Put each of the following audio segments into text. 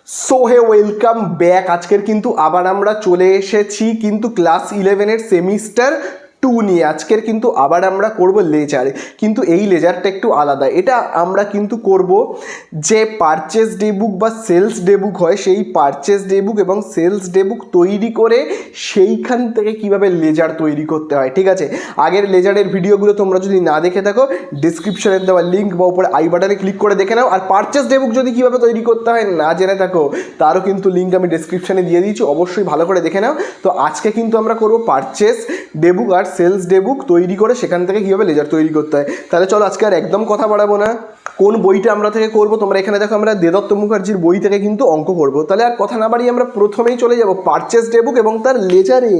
So hey welcome back. আজকের কিন্তু আবার আমরা চলে এসেছি কিন্তু ক্লাস 11-এর সেমিস্টার 2 নিয়ে। আজকের কিন্তু আবার আমরা করব লেজার, কিন্তু এই লেজারটা একটু আলাদা। এটা আমরা কিন্তু করব যে পারচেস ডে বুক বা সেলস ডে বুক হয়, সেই পারচেস ডে বুক এবং সেলস ডে বুক তৈরি করে সেইখান থেকে কিভাবে লেজার তৈরি করতে হয়। ঠিক আছে, আগের লেজারের ভিডিওগুলো তোমরা যদি না দেখে থাকো ডিসক্রিপশনে দেওয়া লিঙ্ক বা উপরে আই বাটনে ক্লিক করে দেখে নাও। আর পারচেস ডে বুক যদি কীভাবে তৈরি করতে হয় না জেনে থাকো তারও কিন্তু লিঙ্ক আমি ডিসক্রিপশনে দিয়ে দিয়েছি, অবশ্যই ভালো করে দেখে নাও। তো আজকে কিন্তু আমরা করব পারচেস ডে বুক আর সেলস ডে বুক তৈরি করে সেখান থেকে কীভাবে লেজার তৈরি করতে হয়। তাহলে চলো আজকে আর একদম কথা বাড়াবো না। কোন বইটা আমরা থেকে করব তোমরা এখানে দেখো, আমরা দেদত্ত মুখার্জির বই থেকে কিন্তু অঙ্ক করব। তাহলে আর কথা না বাড়িয়ে আমরা প্রথমেই চলে যাব পারচেস ডে বুক এবং তার লেজারে।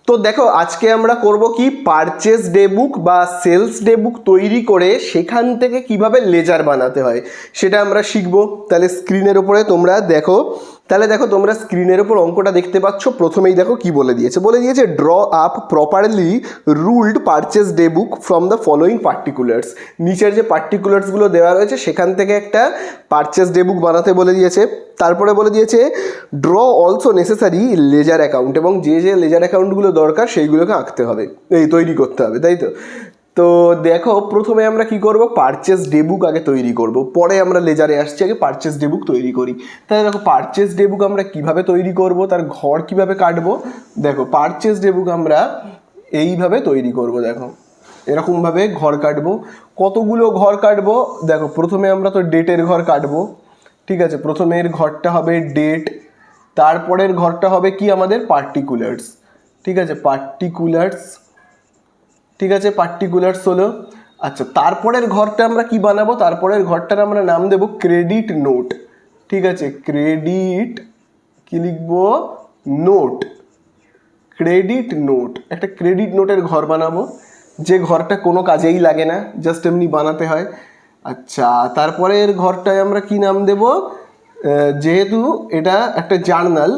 তো দেখো আজকে আমরা করব কি পারচেস ডে বুক বা সেলস ডে বুক তৈরি করে সেখান থেকে কিভাবে লেজার বানাতে হয় সেটা আমরা শিখব। তাহলে স্ক্রিনের উপরে তোমরা দেখো, তাহলে দেখো তোমরা স্ক্রিনের উপর অঙ্কটা দেখতে পাচ্ছ। প্রথমেই দেখো কি বলে দিয়েছে draw up properly ruled purchase day book from the following particulars. নিচের যে পার্টিকুলার্সগুলো দেওয়া রয়েছে সেখান থেকে একটা পারচেস ডে বুক বানাতে বলে দিয়েছে। তারপরে বলে দিয়েছে draw also necessary laser account, এবং যে যে লেজার অ্যাকাউন্টগুলো দরকার সেইগুলোকে আঁকতে হবে, তৈরি করতে হবে, তাই তো। তো দেখো প্রথমে আমরা কি করব, পারচেস ডে বুক আগে তৈরি করব, পরে আমরা লেজারে আসছি, আগে পারচেস ডে বুক তৈরি করি। তাহলে দেখো পারচেস ডে বুক আমরা কিভাবে তৈরি করব, তার ঘর কিভাবে কাটবো। দেখো পারচেস ডে বুক আমরা এইভাবে তৈরি করব। দেখো এরকমভাবে ঘর কাটবো। কতগুলো ঘর কাটবো দেখো, প্রথমে আমরা তো ডেটের ঘর কাটবো। ঠিক আছে, প্রথমের ঘরটা হবে ডেট, তারপরের ঘরটা হবে কি আমাদের পার্টিকুলার্স। ঠিক আছে, পার্টিকুলার্স, ঠিক আছে পার্টিকুলার্স হলো। আচ্ছা, তারপরের ঘরটা আমরা কি বানাবো, তারপরের ঘরটার আমরা নাম দেবো ক্রেডিট নোট। ঠিক আছে, ক্রেডিট কি লিখবো, নোট, ক্রেডিট নোট। একটা ক্রেডিট নোটের ঘর বানাবো, যে ঘরটা কোনো কাজেই লাগে না, জাস্ট এমনি বানাতে হয়। আচ্ছা, তারপরের ঘরটায় আমরা কি নাম দেব, যেহেতু এটা একটা জার্নাল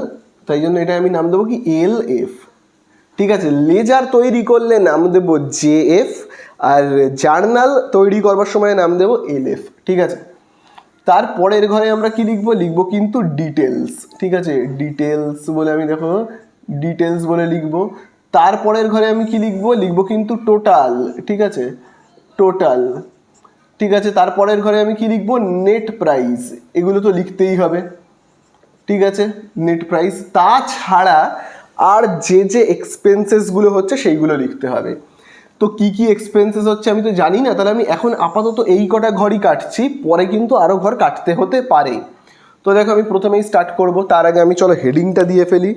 তাই জন্য এটা আমি নাম দেবো কি LF। ঠিক আছে, লেজার তৈরি করলে নাম দেব JF, আর জার্নাল তৈরি করবার সময় নাম দেব LF। ঠিক আছে, তারপরের ঘরে আমরা কি লিখবো, লিখবো কিন্তু ডিটেলস। ঠিক আছে, ডিটেলস বলে আমি দেখো ডিটেলস বলে লিখবো। তারপরের ঘরে আমি কি লিখবো, লিখবো কিন্তু টোটাল। ঠিক আছে, টোটাল। ঠিক আছে, তারপরের ঘরে আমি কি লিখবো, নেট প্রাইস। এগুলো তো লিখতেই হবে। ঠিক আছে, নেট প্রাইস। তাছাড়া আর যে যে এক্সপেন্সেসগুলো হচ্ছে সেইগুলো লিখতে হবে। তো কি কি এক্সপেন্সেস হচ্ছে আমি তো জানি না, তাহলে আমি এখন আপাতত এই কটা ঘরই কাটছি, পরে কিন্তু আরও ঘর কাটতে হতে পারে। তো দেখো আমি প্রথমেই স্টার্ট করব, তার আগে আমি চলো হেডিংটা দিয়ে ফেলি।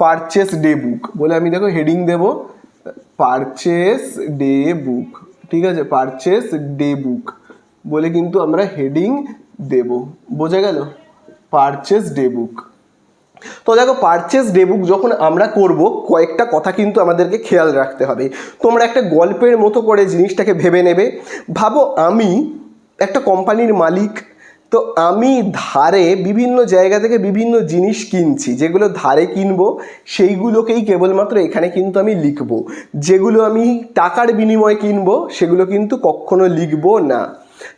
পারচেস ডে বুক বলে আমি দেখো হেডিং দেব পারচেস ডে বুক। ঠিক আছে, পারচেস ডে বুক বলে কিন্তু আমরা হেডিং দেব। বোঝা গেল, পারচেস ডে বুক। তো দেখো পারচেস ডে বুক যখন আমরা করব কয়েকটা কথা কিন্তু আমাদেরকে খেয়াল রাখতে হবে। তোমরা একটা গল্পের মতো করে জিনিসটাকে ভেবে নেবে। ভাবো আমি একটা কোম্পানির মালিক, তো আমি ধারে বিভিন্ন জায়গা থেকে বিভিন্ন জিনিস কিনছি, যেগুলো ধারে কিনবো সেইগুলোকেই কেবলমাত্র এখানে কিন্তু আমি লিখবো। যেগুলো আমি টাকার বিনিময়ে কিনবো সেগুলো কিন্তু কখনো লিখবো না।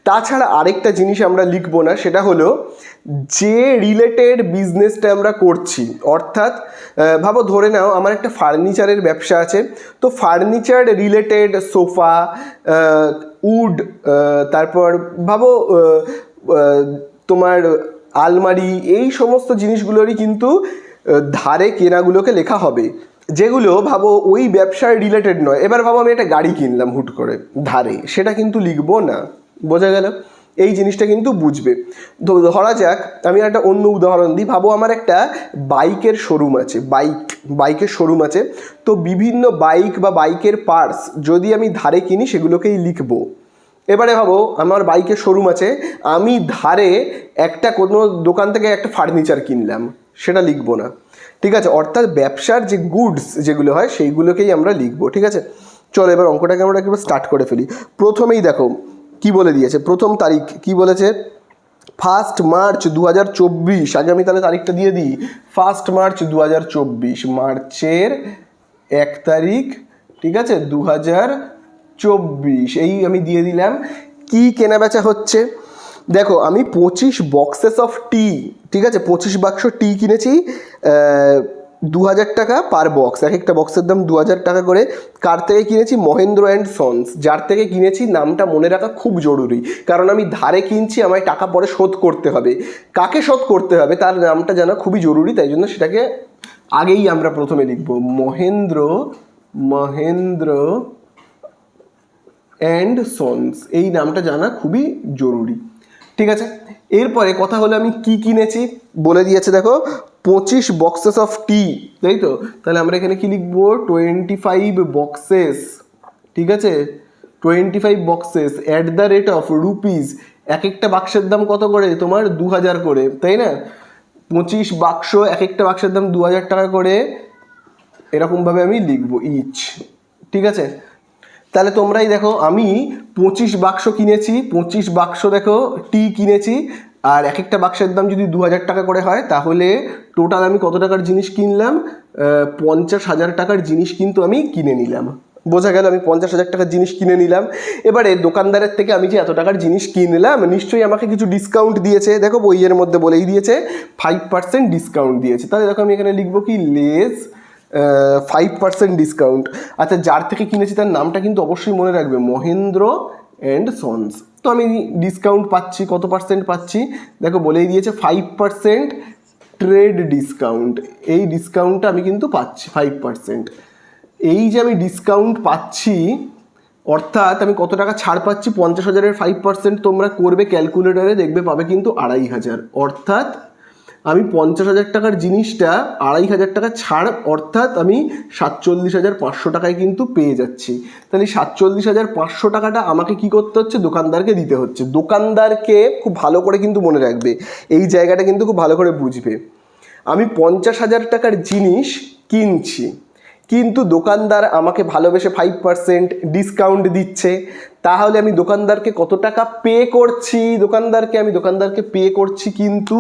তাছাড়া আরেকটা জিনিস আমরা লিখবো না, সেটা হলো যে রিলেটেড বিজনেসটা আমরা করছি। অর্থাৎ ভাবো ধরে নাও আমার একটা ফার্নিচারের ব্যবসা আছে, তো ফার্নিচার রিলেটেড সোফা, উড, তারপর ভাবো তোমার আলমারি, এই সমস্ত জিনিসগুলোরই কিন্তু ধারে কেনাগুলোকে লেখা হবে, যেগুলো ভাবো ওই ব্যবসার রিলেটেড নয়। এবার ভাবো আমি একটা গাড়ি কিনলাম হুট করে ধারে, সেটা কিন্তু লিখবো না। বোঝা গেল, এই জিনিসটা কিন্তু বুঝবে। ধরা যাক আমি একটা অন্য উদাহরণ দিই। ভাবো আমার একটা বাইকের শোরুম আছে, বাইকের শোরুম আছে, তো বিভিন্ন বাইক বা বাইকের পার্টস যদি আমি ধারে কিনি সেগুলোকেই লিখবো। এবারে ভাবো আমার বাইকের শোরুম আছে, আমি ধারে একটা কোনো দোকান থেকে একটা ফার্নিচার কিনলাম, সেটা লিখবো না। ঠিক আছে, অর্থাৎ ব্যবসার যে গুডস যেগুলো হয় সেইগুলোকেই আমরা লিখবো। ঠিক আছে, চলো এবার অঙ্কটাকে আমরা একবার স্টার্ট করে ফেলি। প্রথমেই দেখো কি বলে দিয়েছে, প্রথম তারিখ কি বলেছে, 1 মার্চ 2024। আগে আমি তাহলে তারিখটা দিয়ে দিই, 1 মার্চ 2024, মার্চের 1 তারিখ। ঠিক আছে, 24 এই আমি দিয়ে দিলাম। কি কেনা বেচা হচ্ছে দেখো, আমি 25 বক্সেস অফ টি, ঠিক আছে, 25 বাক্স টি কিনেছি 2000 টাকা পার বক্স, এক একটা বক্সের দাম 2000 টাকা করে। কার থেকে কিনেছি? Mahendra and sons. যার থেকে কিনেছি নামটা মনে রাখা খুব জরুরি, কারণ আমি ধারে কিনছি, আমায় টাকা পরে শোধ করতে হবে। কাকে শোধ করতে হবে তার নামটা জানা খুবই জরুরি, তাই জন্য সেটাকে আগেই আমরা প্রথমে লিখব, মহেন্দ্র অ্যান্ড সন্স, এই নামটা জানা খুবই জরুরি। ঠিক আছে, এরপরে কথা হলো আমি কি কিনেছি বলে দিয়েছে দেখো, 25 বক্সেস অফ টি, তাই তো? তাহলে আমরা এখানে কি লিখবো? 25 বক্সেস, ঠিক আছে, 25 boxes at the rate of rupees, এক একটা বাক্সের দাম কত করে? তোমার 2000 করে, তাই না? 25 বাক্স, এক একটা বাক্সের দাম 2000 টাকা করে, এরকমভাবে আমি লিখবো ইচ। ঠিক আছে, তাহলে তোমরাই দেখো, আমি 25 বাক্স কিনেছি, 25 বাক্স দেখো টি কিনেছি, আর এক একটা বাক্সের দাম যদি 2000 টাকা করে হয়, তাহলে টোটাল আমি কত টাকার জিনিস কিনলাম? 50,000 টাকার জিনিস কিন্তু আমি কিনে নিলাম। বোঝা গেল, আমি 50,000 টাকার জিনিস কিনে নিলাম। এবারে দোকানদারের থেকে আমি যে এত টাকার জিনিস কিনলাম, নিশ্চয়ই আমাকে কিছু ডিসকাউন্ট দিয়েছে। দেখো বইয়ের মধ্যে বলেই দিয়েছে 5% ডিসকাউন্ট দিয়েছে। তাহলে দেখো আমি এখানে লিখবো কি, লেস 5% ডিসকাউন্ট। আচ্ছা, যার থেকে কিনেছি তার নামটা কিন্তু অবশ্যই মনে রাখবে, মহেন্দ্র অ্যান্ড সন্স। তো আমি ডিসকাউন্ট পাচ্ছি, কত পার্সেন্ট পাচ্ছি দেখো বলেই দিয়েছে, 5% ট্রেড ডিসকাউন্ট। এই ডিসকাউন্টটা আমি কিন্তু পাচ্ছি 5%। এই যে আমি ডিসকাউন্ট পাচ্ছি, অর্থাৎ আমি কত টাকা ছাড় পাচ্ছি? 50,000-এর 5% তোমরা করবে ক্যালকুলেটারে, দেখবে পাবে কিন্তু 2500। অর্থাৎ আমি 50,000 টাকার জিনিসটা 2500 টাকা ছাড়, অর্থাৎ আমি 47,500 টাকায় কিন্তু পেয়ে যাচ্ছি। তাহলে 47,500 টাকাটা আমাকে কি করতে হচ্ছে? দোকানদারকে দিতে হচ্ছে। দোকানদারকে খুব ভালো করে কিন্তু মনে রাখবে, এই জায়গাটা কিন্তু খুব ভালো করে বুঝবে। আমি 50,000 টাকার জিনিস কিনছি, কিন্তু দোকানদার আমাকে ভালোবেসে 5% ডিসকাউন্ট দিচ্ছে। তাহলে আমি দোকানদারকে কত টাকা পে করছি? দোকানদারকে পে করছি কিন্তু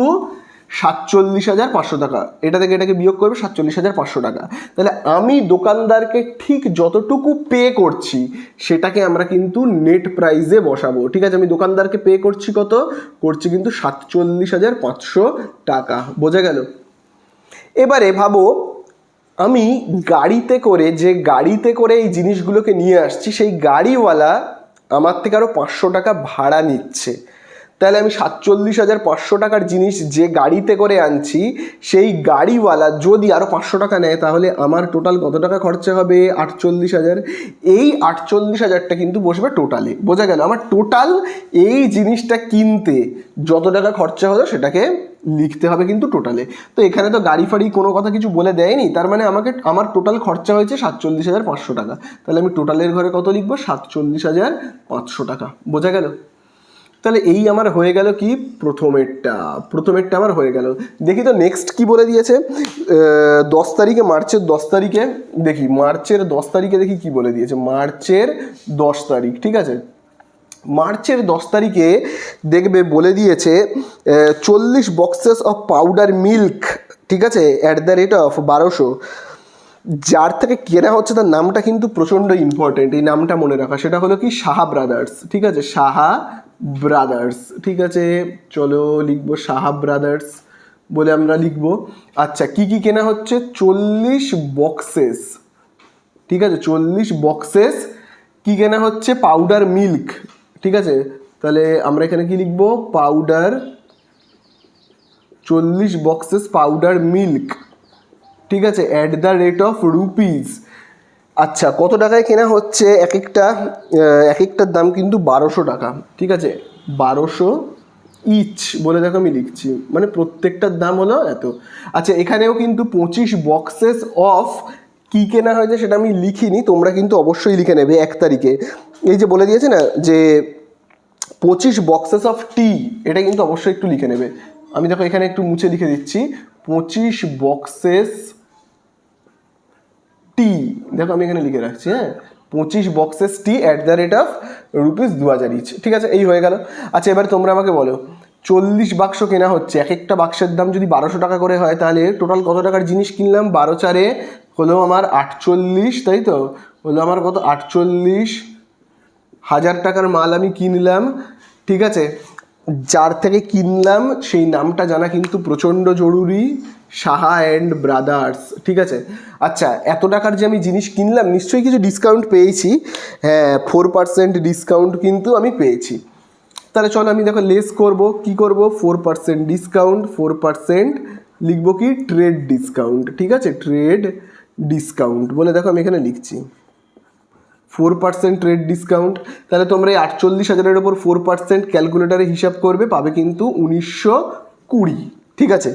47,500 টাকা। এটা থেকে এটাকে বিয়োগ করবে, 47,500 টাকা। তাহলে আমি দোকানদারকে ঠিক যতটুকু পে করছি সেটাকে আমরা কিন্তু নেট প্রাইসে বসাবো। ঠিক আছে, আমি দোকানদারকে পে করছি কত? করছি কিন্তু 47,500 টাকা। বোঝা গেল? এবারে ভাবো, আমি গাড়িতে করে এই জিনিসগুলোকে নিয়ে আসছি, সেই গাড়িওয়ালা আমার থেকে আরও 500 টাকা ভাড়া নিচ্ছে। তাহলে আমি 47,500 টাকার জিনিস যে গাড়িতে করে আনছি, সেই গাড়িওয়ালা যদি আরও 500 টাকা নেয়, তাহলে আমার টোটাল কত টাকা খরচা হবে? 48,000। এই 48,000টা কিন্তু বসবে টোটালে। বোঝা গেল? আমার টোটাল এই জিনিসটা কিনতে যত টাকা খরচা হলো সেটাকে লিখতে হবে কিন্তু টোটালে। তো এখানে তো গাড়ি ফাড়ি কোনো কথা কিছু বলে দেয়নি, তার মানে আমার টোটাল খরচা হয়েছে 47,500 টাকা। তাহলে আমি টোটালের ঘরে কত লিখবো? 47,500 টাকা। বোঝা গেল? তাহলে এই আমার হয়ে গেল কি, প্রথমেরটা আমার হয়ে গেল। দেখি তো নেক্সট কি বলে দিয়েছে। 10 তারিখে, মার্চের 10 তারিখে দেখি, মার্চের 10 তারিখে দেখি কি বলে দিয়েছে। মার্চের 10 তারিখ, ঠিক আছে, মার্চের 10 তারিখে দেখবে বলে দিয়েছে 40 বক্সেস অফ পাউডার মিল্ক, ঠিক আছে, অ্যাট দ্য রেট অফ 1200। যার থেকে কেনা হচ্ছে তার নামটা কিন্তু প্রচণ্ড ইম্পর্টেন্ট, এই নামটা মনে রাখা। সেটা হলো কি, সাহা ব্রাদার্স। ঠিক আছে, সাহা ব্রাদার্স। ঠিক আছে, চলো লিখবো সাহা ব্রাদার্স বলে আমরা লিখবো। আচ্ছা, কি কি কেনা হচ্ছে? 40 বক্সেস, ঠিক আছে, 40 বক্সেস কি কেনা হচ্ছে? Powder milk. ঠিক আছে, তাহলে আমরা এখানে কি লিখবো? পাউডার, 40 বক্সেস পাউডার মিল্ক, ঠিক আছে, at the rate of rupees. আচ্ছা, কত টাকায় কেনা হচ্ছে? এক একটার দাম কিন্তু 1200 টাকা। ঠিক আছে, 1200 ইচ বলে দেখো আমি লিখছি, মানে প্রত্যেকটার দাম হলো এত। আচ্ছা, এখানেও কিন্তু 25 বক্সেস অফ কি কেনা হয়েছে সেটা আমি লিখিনি, তোমরা কিন্তু অবশ্যই লিখে নেবে 1 তারিখে। এই যে বলে দিয়েছে না যে 25 বক্সেস অফ টি, এটা কিন্তু অবশ্যই একটু লিখে নেবে। আমি দেখো এখানে একটু মুছে লিখে দিচ্ছি, 25 বক্সেস টি, দেখো আমি এখানে লিখে রাখছি, হ্যাঁ, 25 boxes tea at the rate of rupees 2000 each. ঠিক আছে, এই হয়ে গেল। আচ্ছা, এবার তোমরা আমাকে বলো, 40 বাক্স কেনা হচ্ছে, এক একটা বাক্সের দাম যদি 1200 টাকা করে হয়, তাহলে টোটাল কত টাকার জিনিস কিনলাম? 12 4 হলো আমার 48, তাই তো? হলো আমার কত? 48 1000 টাকার মাল আমি কিনলাম, ঠিক আছে, যার থেকে কিনলাম সেই নামটা জানা কিন্তু প্রচণ্ড জরুরি, সাহা অ্যান্ড ব্রাদার্স, ঠিক আছে। আচ্ছা, এত টাকার যে আমি জিনিস কিনলাম নিশ্চয়ই কিছু ডিসকাউন্ট পেয়েছি, হ্যাঁ 4% ডিসকাউন্ট কিন্তু আমি পেয়েছি। তাহলে চলো আমি দেখো লেস করব, কি করব, 4% ডিসকাউন্ট, 4% লিখবো কি ট্রেড ডিসকাউন্ট, ঠিক আছে, ট্রেড ডিসকাউন্ট বলে দেখো আমি এখানে লিখছি 4% ট্রেড ডিসকাউন্ট। তাহলে তোমরা এই 48,000-এর ওপর 4% ক্যালকুলেটারে হিসাব করবে, পাবে কিন্তু 1920, ঠিক আছে।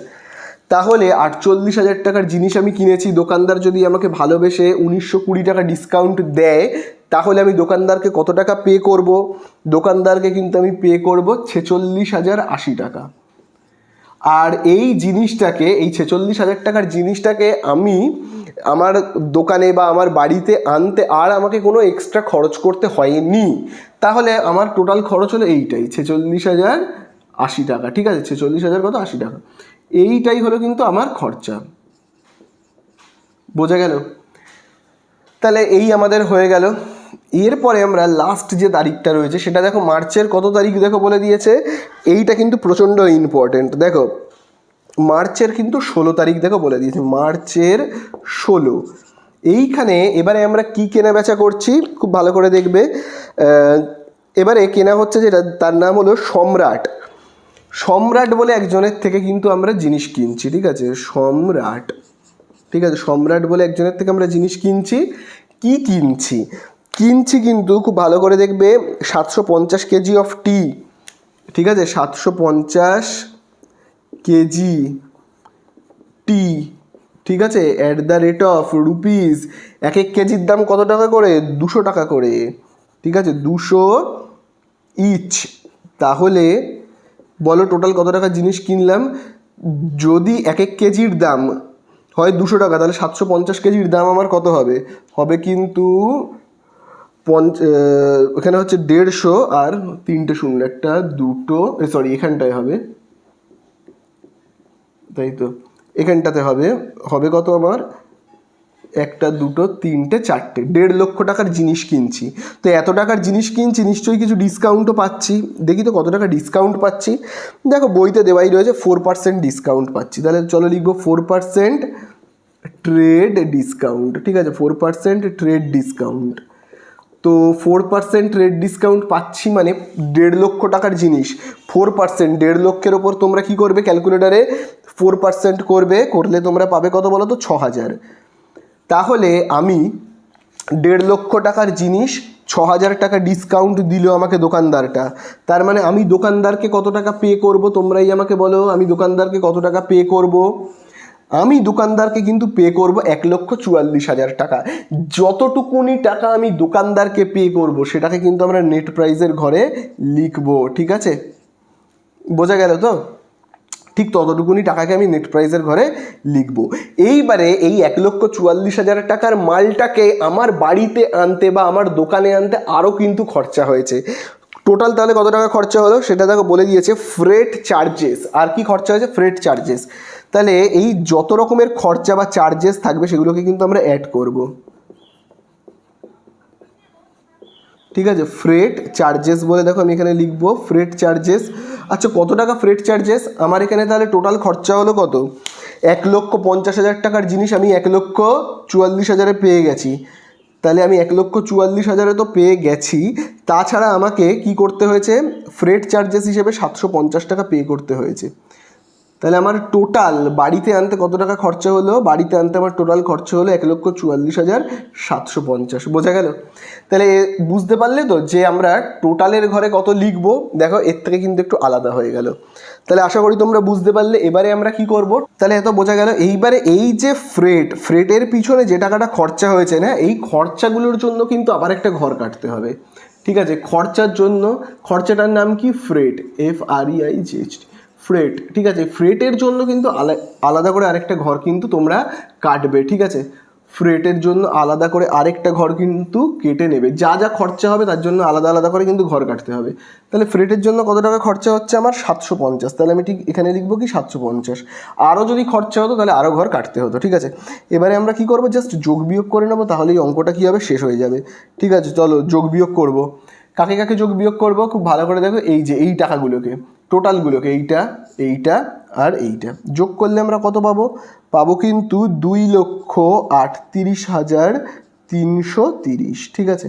তাহলে 48,000 টাকার জিনিস আমি কিনেছি, দোকানদার যদি আমাকে ভালোবেসে 1920 টাকা ডিসকাউন্ট দেয়, তাহলে আমি দোকানদারকে কত টাকা পে করব? দোকানদারকে কিন্তু আমি পে করব 46,080 টাকা। আর এই জিনিসটাকে, এই 46,000 টাকার জিনিসটাকে আমি আমার দোকানে বা আমার বাড়িতে আনতে আর আমাকে কোনো এক্সট্রা খরচ করতে হয়নি। তাহলে আমার টোটাল খরচ হলো এইটাই, 46,080 টাকা, ঠিক আছে, 46,080 টাকা, এইটাই হলো কিন্তু আমার খরচা। বোঝা গেল? তাহলে এই আমাদের হয়ে গেল। এরপরে আমরা লাস্ট যে তারিখটা রয়েছে সেটা দেখো, মার্চের কত তারিখ দেখো বলে দিয়েছে, এইটা কিন্তু প্রচণ্ড ইম্পর্টেন্ট। দেখো মার্চের কিন্তু 16 তারিখ দেখো বলে দিয়েছে, মার্চের 16। এইখানে এবারে আমরা কি কেনা বেচা করছি খুব ভালো করে দেখবে। এবারে কেনা হচ্ছে যেটা, তার নাম হলো সম্রাট। সম্রাট বলে একজনের থেকে কিন্তু আমরা জিনিস কিনছি, ঠিক আছে, সম্রাট, ঠিক আছে, সম্রাট বলে একজনের থেকে আমরা জিনিস কিনছি। কি কিনছি কিন্তু খুব ভালো করে দেখবে, 750 কেজি অফ টি, ঠিক আছে, 750 কেজি টি, ঠিক আছে, at the rate of rupees, এক কেজির দাম কত টাকা করে? 200 টাকা করে, ঠিক আছে, 200 ইচ। তাহলে বলো টোটাল কত টাকা জিনিস কিনলাম? যদি এক কেজির দাম হয় 200 টাকা, তাহলে 750 কেজির দাম আমার কত হবে? হবে কিন্তু এখানে হচ্ছে 150 আর 3টে শূন্য, একটা দুটো, সরি এখানটায় হবে, তাই তো, এখানটাতে হবে কত আমার? একটা দুটো তিনটে চারটে, 1.5 লক্ষ টাকার জিনিস কিনছি। তো এত টাকার জিনিস কিনছি, নিশ্চয়ই কিছু ডিসকাউন্টও পাচ্ছি। দেখি তো কত টাকা ডিসকাউন্ট পাচ্ছি। দেখো বইতে দেওয়াই রয়েছে 4% ডিসকাউন্ট পাচ্ছি। তাহলে চলো লিখবো 4% ট্রেড ডিসকাউন্ট, ঠিক আছে, 4% ট্রেড ডিসকাউন্ট। তো 4% ট্রেড ডিসকাউন্ট পাচ্ছি মানে 1.5 লক্ষ টাকার জিনিস, 4%, 1.5 লক্ষের ওপর তোমরা কি করবে, ক্যালকুলেটারে 4% করলে তোমরা পাবে কত বলো তো? 6,000। তাহলে আমি 1.5 লক্ষ টাকার জিনিস 6,000 টাকা ডিসকাউন্ট দিল আমাকে দোকানদারটা। তার মানে আমি দোকানদারকে কত টাকা পে করব? তোমরাই আমাকে বলো, আমি দোকানদারকে কত টাকা পে করব? আমি দোকানদারকে কিন্তু পে করব 1,44,000 টাকা। যতটুকুনি টাকা আমি দোকানদারকে পে করব সেটাকে কিন্তু আমরা নেট প্রাইসের ঘরে লিখবো, ঠিক আছে, বোঝা গেল তো? ঠিক ততটুকুনি টাকাকে আমি নেট প্রাইসের ঘরে লিখবো। এইবারে এই 1,44,000 টাকার মালটাকে আমার বাড়িতে আনতে বা আমার দোকানে আনতে আরও কিন্তু খরচা হয়েছে। টোটাল তাহলে কত টাকা খরচা হলো সেটা দেখো বলে দিয়েছে, ফ্রেট চার্জেস। আর কি খরচা হয়েছে? Freight charges. তাহলে এই যত রকমের খরচা বা চার্জেস থাকবে সেগুলোকে কিন্তু আমরা অ্যাড করব, ঠিক আছে, ফ্রেট চার্জেস বলে দেখো আমি এখানে লিখবো ফ্রেট চার্জেস। আচ্ছা কত টাকা ফ্রেট চার্জেস আমার এখানে? তাহলে টোটাল খরচা হলো কত? 1,50,000 টাকার জিনিস আমি 1,44,000-এ পেয়ে গেছি। তাহলে আমি 1,44,000-এ তো পেয়ে গেছি, তাছাড়া আমাকে কি করতে হয়েছে? ফ্রেট চার্জেস হিসেবে 750 টাকা পে করতে হয়েছে। তাহলে আমার টোটাল বাড়িতে আনতে কত টাকা খরচা হলো? বাড়িতে আনতে আমার টোটাল খরচা হলো 1,44,750। বোঝা গেল? তাহলে বুঝতে পারলে তো যে আমরা টোটালের ঘরে কত লিখবো? দেখো এর থেকে কিন্তু একটু আলাদা হয়ে গেল। তাহলে আশা করি তোমরা বুঝতে পারলে। এবারে আমরা কি করব? তাহলে এত বোঝা গেল। এইবারে এই যে ফ্রেটের পিছনে যে টাকাটা খরচা হয়েছে না, এই খরচাগুলোর জন্য কিন্তু আবার একটা ঘর কাটতে হবে, ঠিক আছে। খরচার জন্য, খরচাটার নাম কি? ফ্রেট, FREIGHT, ফ্রেট, ঠিক আছে। ফ্রেটের জন্য কিন্তু আলাদা করে আরেকটা ঘর কিন্তু তোমরা কাটবে, ঠিক আছে। ফ্রেটের জন্য আলাদা করে আরেকটা ঘর কিন্তু কেটে নেবে। যা যা খরচা হবে তার জন্য আলাদা আলাদা করে কিন্তু ঘর কাটতে হবে। তাহলে ফ্রেটের জন্য কত টাকা খরচা হচ্ছে আমার? 750। তাহলে আমি ঠিক এখানে লিখবো কি 750। আরও যদি খরচা হতো তাহলে আরও ঘর কাটতে হতো, ঠিক আছে। এবারে আমরা কি করব? জাস্ট যোগ বিয়োগ করে নেবো, তাহলেই অঙ্কটা কী হবে? শেষ হয়ে যাবে, ঠিক আছে। চলো যোগ বিয়োগ করবো। কাকে কাকে যোগ বিয়োগ করবো খুব ভালো করে দেখো, এই যে এই টাকাগুলোকে, টোটালগুলোকে, এইটা এইটা আর এইটা যোগ করলে আমরা কত পাবো? পাবো কিন্তু 2,38,330। ঠিক আছে,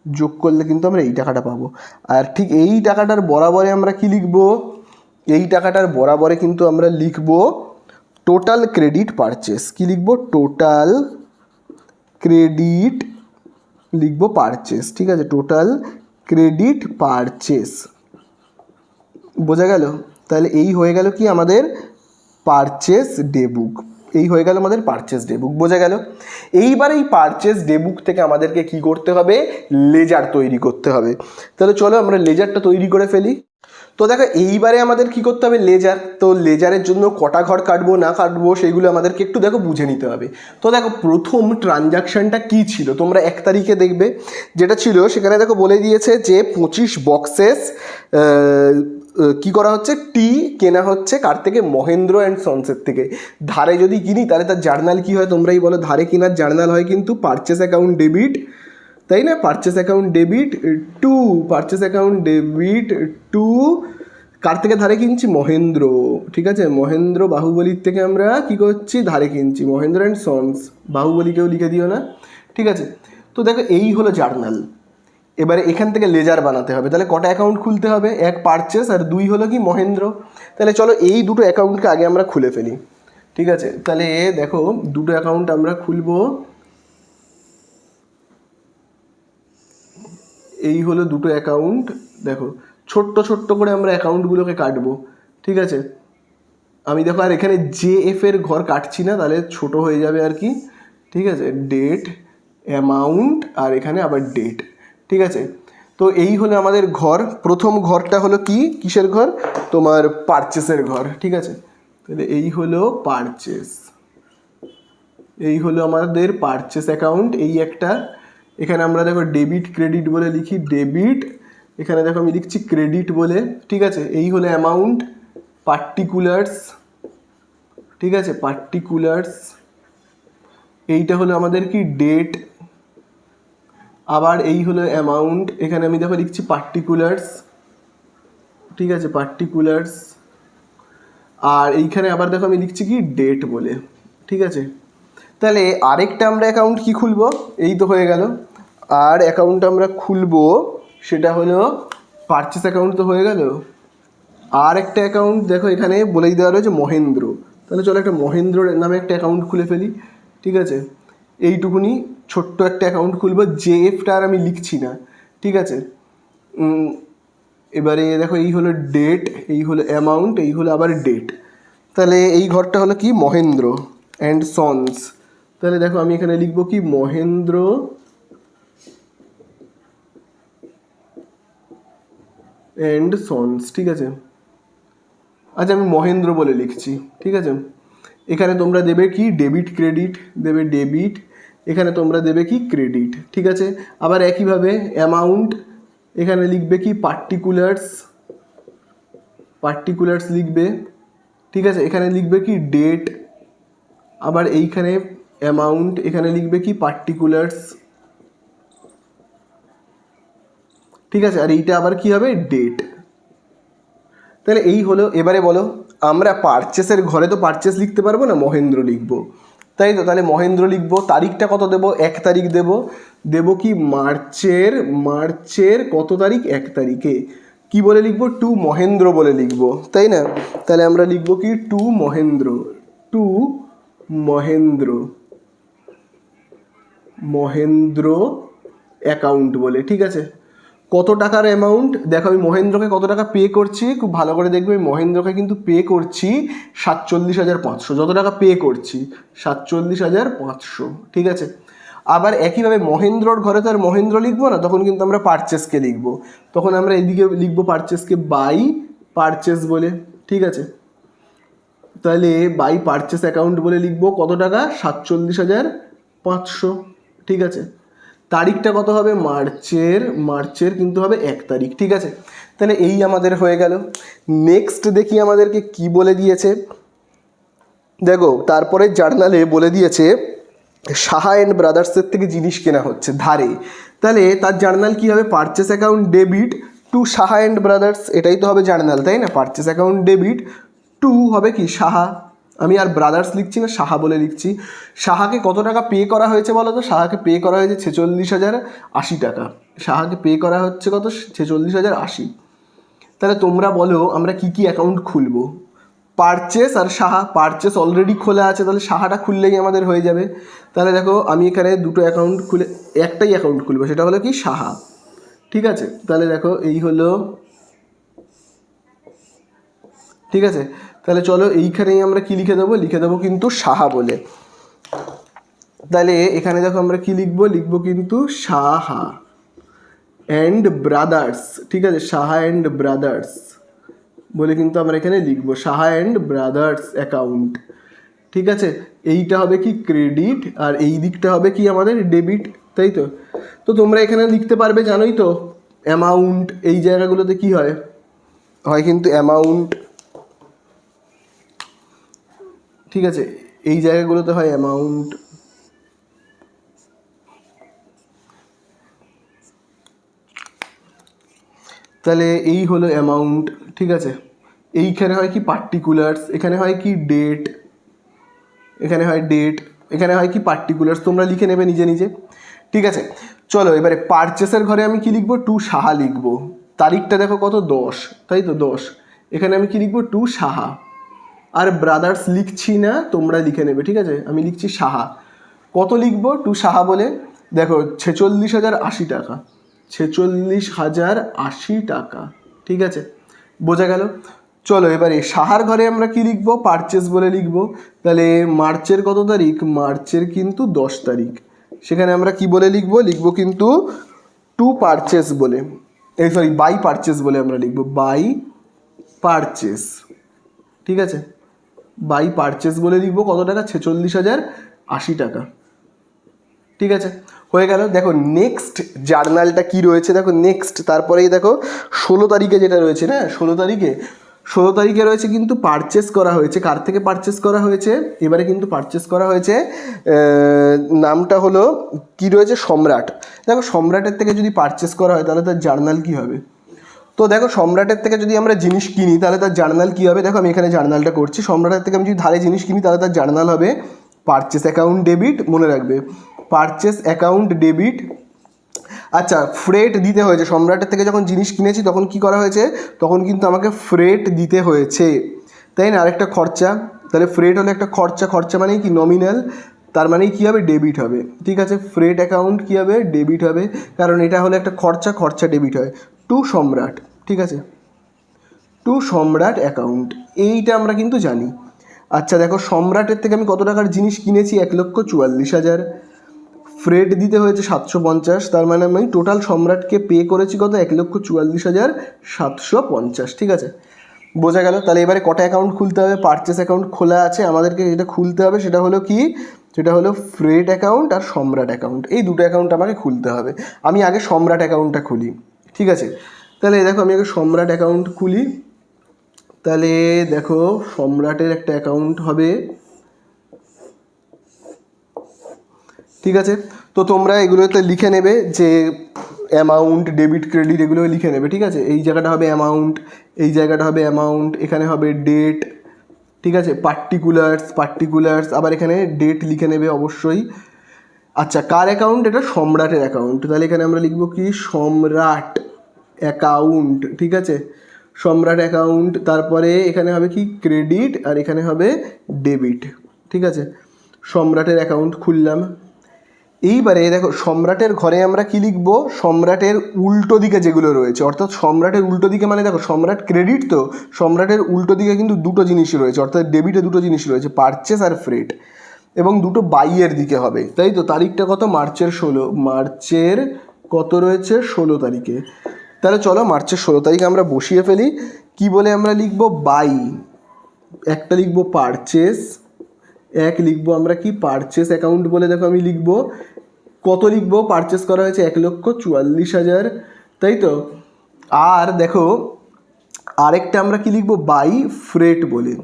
যোগ করলে কিন্তু আমরা এই টাকাটা পাবো। আর ঠিক এই টাকাটার বরাবরে আমরা কি লিখবো? এই টাকাটার বরাবরে কিন্তু আমরা লিখবো টোটাল ক্রেডিট পারচেস। কি লিখবো? টোটাল ক্রেডিট লিখবো পারচেস। ঠিক আছে, টোটাল ক্রেডিট পারচেস। বোঝা গেল? তাহলে এই হয়ে গেল কি আমাদের পারচেস ডে বুক। এই হয়ে গেল আমাদের পারচেস ডে বুক। বোঝা গেল? এইবার এই পারচেস ডে বুক থেকে আমাদেরকে কি করতে হবে? লেজার তৈরি করতে হবে। তাহলে চলো আমরা লেজারটা তৈরি করে ফেলি। তো দেখো এইবারে আমাদের কি করতে হবে? লেজার। তো লেজারের জন্য কটা ঘর কাটবো না কাটবো সেইগুলো আমাদেরকে একটু দেখো বুঝে নিতে হবে। তো দেখো প্রথম ট্রানজাকশানটা কি ছিল তোমরা 1 তারিখে দেখবে যেটা ছিল, সেখানে দেখো বলে দিয়েছে যে 25 বক্সেস কি করা হচ্ছে? টি কেনা হচ্ছে কার থেকে? মহেন্দ্র অ্যান্ড সন্সের থেকে। ধারে যদি কিনি তাহলে তার জার্নাল কি হয় তোমরাই বলো? ধারে কেনার জার্নাল হয় কিন্তু পারচেস অ্যাকাউন্ট ডেবিট, তাই না? Purchase account debit to, purchase account debit to কার থেকে ধারে কিনছি? মহেন্দ্র। ঠিক আছে, মহেন্দ্র বাহুবলীর থেকে আমরা কি করছি? ধারে কিনছি। মহেন্দ্র অ্যান্ড সন্স, বাহুবলীকেও লিখে দিও না। ঠিক আছে, তো দেখো এই হলো জার্নাল। এবারে এখান থেকে লেজার বানাতে হবে। তাহলে কটা অ্যাকাউন্ট খুলতে হবে? 1 পারচেস আর 2 হলো কি? মহেন্দ্র। তাহলে চলো এই দুটো অ্যাকাউন্টকে আগে আমরা খুলে ফেলি। ঠিক আছে, তাহলে দেখো দুটো অ্যাকাউন্ট আমরা খুলবো। এই হলো দুটো অ্যাকাউন্ট। দেখো ছোট্ট ছোট্ট করে আমরা অ্যাকাউন্টগুলোকে কাটবো। ঠিক আছে, আমি দেখো আর এখানে JF এর ঘর কাটছি না, তাহলে ছোট হয়ে যাবে আর কি। ঠিক আছে, ডেট, অ্যামাউন্ট আর এখানে আবার ডেট। ঠিক আছে, তো এই হলো আমাদের ঘর। প্রথম ঘরটা হলো কি? কিসের ঘর? তোমার পারচেসের ঘর। ঠিক আছে, তাহলে এই হলো পারচেস, এই হলো আমাদের পারচেস অ্যাকাউন্ট। এই একটা, এখানে আমরা দেখো ডেবিট ক্রেডিট বলে লিখি, ডেবিট। এখানে দেখো আমি লিখছি ক্রেডিট বলে। ঠিক আছে, এই হলো অ্যামাউন্ট, পার্টিকুলার্স। ঠিক আছে, পার্টিকুলার্স। এইটা হলো আমাদের কি? ডেট। আবার এই হলো অ্যামাউন্ট, এখানে আমি দেখো লিখছি পার্টিকুলার্স। ঠিক আছে, পার্টিকুলার্স। আর এইখানে আবার দেখো আমি লিখছি কি? ডেট বলে। ঠিক আছে, তাহলে আরেকটা আমরা অ্যাকাউন্ট কি খুলবো? এই তো হয়ে গেল। আর অ্যাকাউন্ট আমরা খুলবো, সেটা হলো পারচেস অ্যাকাউন্ট তো হয়ে গেল। আর একটা অ্যাকাউন্ট দেখো এখানে বলেই দেওয়া রয়েছে মহেন্দ্র। তাহলে চলো একটা মহেন্দ্র নামে একটা অ্যাকাউন্ট খুলে ফেলি। ঠিক আছে, এইটুকুনি ছোট্ট একটা অ্যাকাউন্ট খুলবো। JFটা আর আমি লিখছি না। ঠিক আছে, এবারে দেখো এই হলো ডেট, এই হলো অ্যামাউন্ট, এই হলো আবার ডেট। তাহলে এই ঘরটা হলো কি? Mahendra and sons. তাহলে দেখো আমি এখানে লিখবো কি? Mahendra and sons. ঠিক আছে, আচ্ছা আমি মহেন্দ্র বলে লিখছি। ঠিক আছে, এখানে তোমরা দেবে কি? ডেবিট ক্রেডিট দেবে, ডেবিট। এখানে তোমরা দেবে কি? ক্রেডিট। ঠিক আছে, আবার একইভাবে অ্যামাউন্ট, এখানে লিখবে কি? পার্টিকুলার্স, পার্টিকুলার্স লিখবে। ঠিক আছে, এখানে লিখবে কি? ডেট। আবার এইখানে অ্যামাউন্ট, এখানে লিখবে কি? পার্টিকুলার্স। ঠিক আছে, আর এইটা আবার কি হবে? ডেট। তাহলে এই হলো। এবারে বলো, আমরা পারচেসের ঘরে তো পারচেস লিখতে পারবো না, মহেন্দ্র লিখবো, তাই তো? তাহলে মহেন্দ্র লিখবো। তারিখটা কত দেবো? 1 তারিখ দেবো। দেবো কি? মার্চের কত তারিখ? 1 তারিখে। কি বলে লিখবো? টু মহেন্দ্র বলে লিখবো, তাই না? তাহলে আমরা লিখবো কি? To Mahendra, to Mahendra, Mahendra account বলে। ঠিক আছে, কত টাকার অ্যামাউন্ট? দেখো আমি মহেন্দ্রকে কত টাকা পে করছি, খুব ভালো করে দেখবে। আমি মহেন্দ্রকে কিন্তু পে করছি 47,500। যত টাকা পে করছি 47,500। ঠিক আছে, আবার একইভাবে মহেন্দ্রর ঘরে তো আর মহেন্দ্র লিখবো না, তখন কিন্তু আমরা পারচেসকে লিখবো। তখন আমরা এদিকে লিখবো পারচেসকে বাই পারচেস বলে। ঠিক আছে, তাহলে বাই পারচেস অ্যাকাউন্ট বলে লিখবো কত টাকা? 47,500। ঠিক আছে, তারিখটা কত হবে? মার্চের কিন্তু হবে 1 তারিখ। ঠিক আছে, তাহলে এই আমাদের হয়ে গেল। নেক্সট দেখি আমাদেরকে কি বলে দিয়েছে। দেখো তারপরে জার্নালে বলে দিয়েছে সাহা অ্যান্ড ব্রাদার্সের থেকে জিনিস কেনা হচ্ছে ধারে। তাহলে তার জার্নাল কী হবে, purchase account debit two Saha and brothers, এটাই তো হবে জার্নাল, তাই না? পারচেস অ্যাকাউন্ট ডেবিট টু হবে কি সাহা, আমি আর ব্রাদার্স লিখছি না, সাহা বলে লিখছি। সাহাকে কত টাকা পে করা হয়েছে বলো তো? সাহাকে পে করা হয়েছে 46,080 টাকা। সাহাকে পে করা হচ্ছে কত? 46,080। তাহলে তোমরা বলো আমরা কি কি অ্যাকাউন্ট খুলবো? পারচেস আর সাহা, পারচেস অলরেডি খোলা আছে, তাহলে সাহাটা খুললেই আমাদের হয়ে যাবে। তাহলে দেখো আমি এখানে দুটো অ্যাকাউন্ট খুলে একটাই অ্যাকাউন্ট খুলবো, সেটা হলো কি সাহা, ঠিক আছে? তাহলে দেখো এই হলো, ঠিক আছে? তাহলে চলো এইখানেই আমরা কি লিখে দেবো, লিখে দেবো কিন্তু সাহা বলে। তাহলে এখানে দেখো আমরা কি লিখবো, লিখবো কিন্তু সাহা অ্যান্ড ব্রাদার্স, ঠিক আছে? সাহা অ্যান্ড ব্রাদার্স বলে কিন্তু আমরা এখানে লিখবো সাহা অ্যান্ড ব্রাদার্স অ্যাকাউন্ট, ঠিক আছে? এইটা হবে কি ক্রেডিট আর এই দিকটা হবে কি আমাদের ডেবিট, তাই তো? তো তোমরা এখানে লিখতে পারবে, জানোই তো অ্যামাউন্ট, এই জায়গাগুলোতে কি হয়, হয় কিন্তু অ্যামাউন্ট, ঠিক আছে? এই জায়গাগুলোতে হয় অ্যামাউন্ট, তাহলে এই হলো অ্যামাউন্ট, ঠিক আছে? এইখানে হয় কি পার্টিকুলার্স, এখানে হয় কি ডেট, এখানে হয় ডেট, এখানে হয় কি পার্টিকুলার্স, তোমরা লিখে নেবে নিজে নিজে, ঠিক আছে? চলো এবারে পারচেসের ঘরে আমি কি লিখবো, টু সাহা লিখবো। তারিখটা দেখো কত, 10, তাই তো 10। এখানে আমি কি লিখবো, টু সাহা। আর ব্রাদার্স লিখছি না, তোমরা লিখে নেবে, ঠিক আছে? আমি লিখছি সাহা। কত লিখবো টু সাহা বলে, দেখো 46,080 টাকা, 46,080 টাকা, ঠিক আছে? বোঝা গেল? চলো এবারে সাহার ঘরে আমরা কি লিখবো, পারচেস বলে লিখবো। তাহলে মার্চের কত তারিখ, মার্চের কিন্তু 10 তারিখ, সেখানে আমরা কি বলে লিখবো, লিখবো কিন্তু টু পারচেস বলে, এই সরি বাই পারচেস বলে আমরা লিখবো, বাই পারচেস, ঠিক আছে? বাই পারচেস বলে লিখবো কত টাকা, 46,080 টাকা, ঠিক আছে? হয়ে গেল। দেখো নেক্সট জার্নালটা কি রয়েছে, দেখো নেক্সট তারপরেই দেখো 16 তারিখে যেটা রয়েছে না, 16 তারিখে রয়েছে কিন্তু পারচেস করা হয়েছে, কার থেকে পারচেস করা হয়েছে, এবারে কিন্তু পারচেস করা হয়েছে, নামটা হলো কি রয়েছে, সম্রাট। দেখো সম্রাটের থেকে যদি পারচেস করা হয় তাহলে তার জার্নাল কি হবে? তো দেখো সম্রাটের থেকে যদি আমরা জিনিস কিনি তাহলে তার জার্নাল কী হবে, দেখো আমি এখানে জার্নালটা করছি, সম্রাটের থেকে আমি যদি ধারে জিনিস কিনি তাহলে তার জার্নাল হবে পারচেস অ্যাকাউন্ট ডেবিট, মনে রাখবে পারচেস অ্যাকাউন্ট ডেবিট। আচ্ছা ফ্রেট দিতে হয়েছে, সম্রাটের থেকে যখন জিনিস কিনেছি তখন কি করা হয়েছে, তখন কিন্তু আমাকে ফ্রেট দিতে হয়েছে, তাই না? আরেকটা খরচা, তাহলে ফ্রেট হলে একটা খরচা, খরচা মানেই কি নমিনাল, তার মানেই কী হবে, ডেবিট হবে, ঠিক আছে? ফ্রেট অ্যাকাউন্ট কী হবে, ডেবিট হবে, কারণ এটা হলো একটা খরচা, খরচা ডেবিট হয়। টু সম্রাট, ঠিক আছে? টু সম্রাট অ্যাকাউন্ট, এইটা আমরা কিন্তু জানি। আচ্ছা দেখো সম্রাটের থেকে আমি কত টাকার জিনিস কিনেছি, 1,44,000, ফ্রেট দিতে হয়েছে 750, তার মানে আমি টোটাল সম্রাটকে পে করেছি কত, 1,44,750, ঠিক আছে? বোঝা গেল? তাহলে এবারে কটা অ্যাকাউন্ট খুলতে হবে, পারচেস অ্যাকাউন্ট খোলা আছে, আমাদেরকে যেটা খুলতে হবে সেটা হলো কি, সেটা হলো ফ্রেট অ্যাকাউন্ট আর সম্রাট অ্যাকাউন্ট, এই দুটো অ্যাকাউন্ট আমাকে খুলতে হবে। আমি আগে সম্রাট অ্যাকাউন্টটা খুলি, ঠিক আছে? তাহলে দেখো আমি আগে সম্রাট অ্যাকাউন্ট খুলি, তাহলে দেখো সম্রাটের একটা অ্যাকাউন্ট হবে, ঠিক আছে? তো তোমরা এগুলোতে লিখে নেবে যে অ্যামাউন্ট, ডেবিট, ক্রেডিট এগুলো লিখে নেবে, ঠিক আছে? এই জায়গাটা হবে অ্যামাউন্ট, এই জায়গাটা হবে অ্যামাউন্ট, এখানে হবে ডেট, ঠিক আছে? পার্টিকুলার্স, আবার এখানে ডেট লিখে নেবে অবশ্যই। আচ্ছা কার অ্যাকাউন্ট, এটা সম্রাটের অ্যাকাউন্ট, তাহলে এখানে আমরা লিখব কি, সম্রাট অ্যাকাউন্ট, ঠিক আছে? সম্রাট অ্যাকাউন্ট, তারপরে এখানে হবে কি ক্রেডিট আর এখানে হবে ডেবিট, ঠিক আছে? সম্রাটের অ্যাকাউন্ট খুললাম। এইবারে দেখো সম্রাটের ঘরে আমরা কি লিখব, সম্রাটের উল্টো দিকে যেগুলো রয়েছে, অর্থাৎ সম্রাটের উল্টো দিকে মানে দেখো সম্রাট ক্রেডিট, তো সম্রাটের উল্টো দিকে কিন্তু দুটো জিনিস রয়েছে, অর্থাৎ ডেবিটে দুটো জিনিস রয়েছে, পারচেস আর ফ্রেট, এবং দুটো বাইয়ের দিকে হবে, তাই তো? তারিখটা কত, মার্চের 16, মার্চের কত রয়েছে, 16 তারিখে। তাহলে চলো মার্চের 16 তারিখ আমরা বসিয়ে ফেলি, কি বলে আমরা লিখব, বাই, একটা লিখব পারচেস, এক লিখবো আমরা কি পারচেস অ্যাকাউন্ট বলে, দেখো আমি লিখবো কত লিখবো, পারচেস করা হয়েছে 1,44,000, তাই তো? আর দেখো আরেকটা আমরা কি লিখবো, বাই ফ্রেট বলে,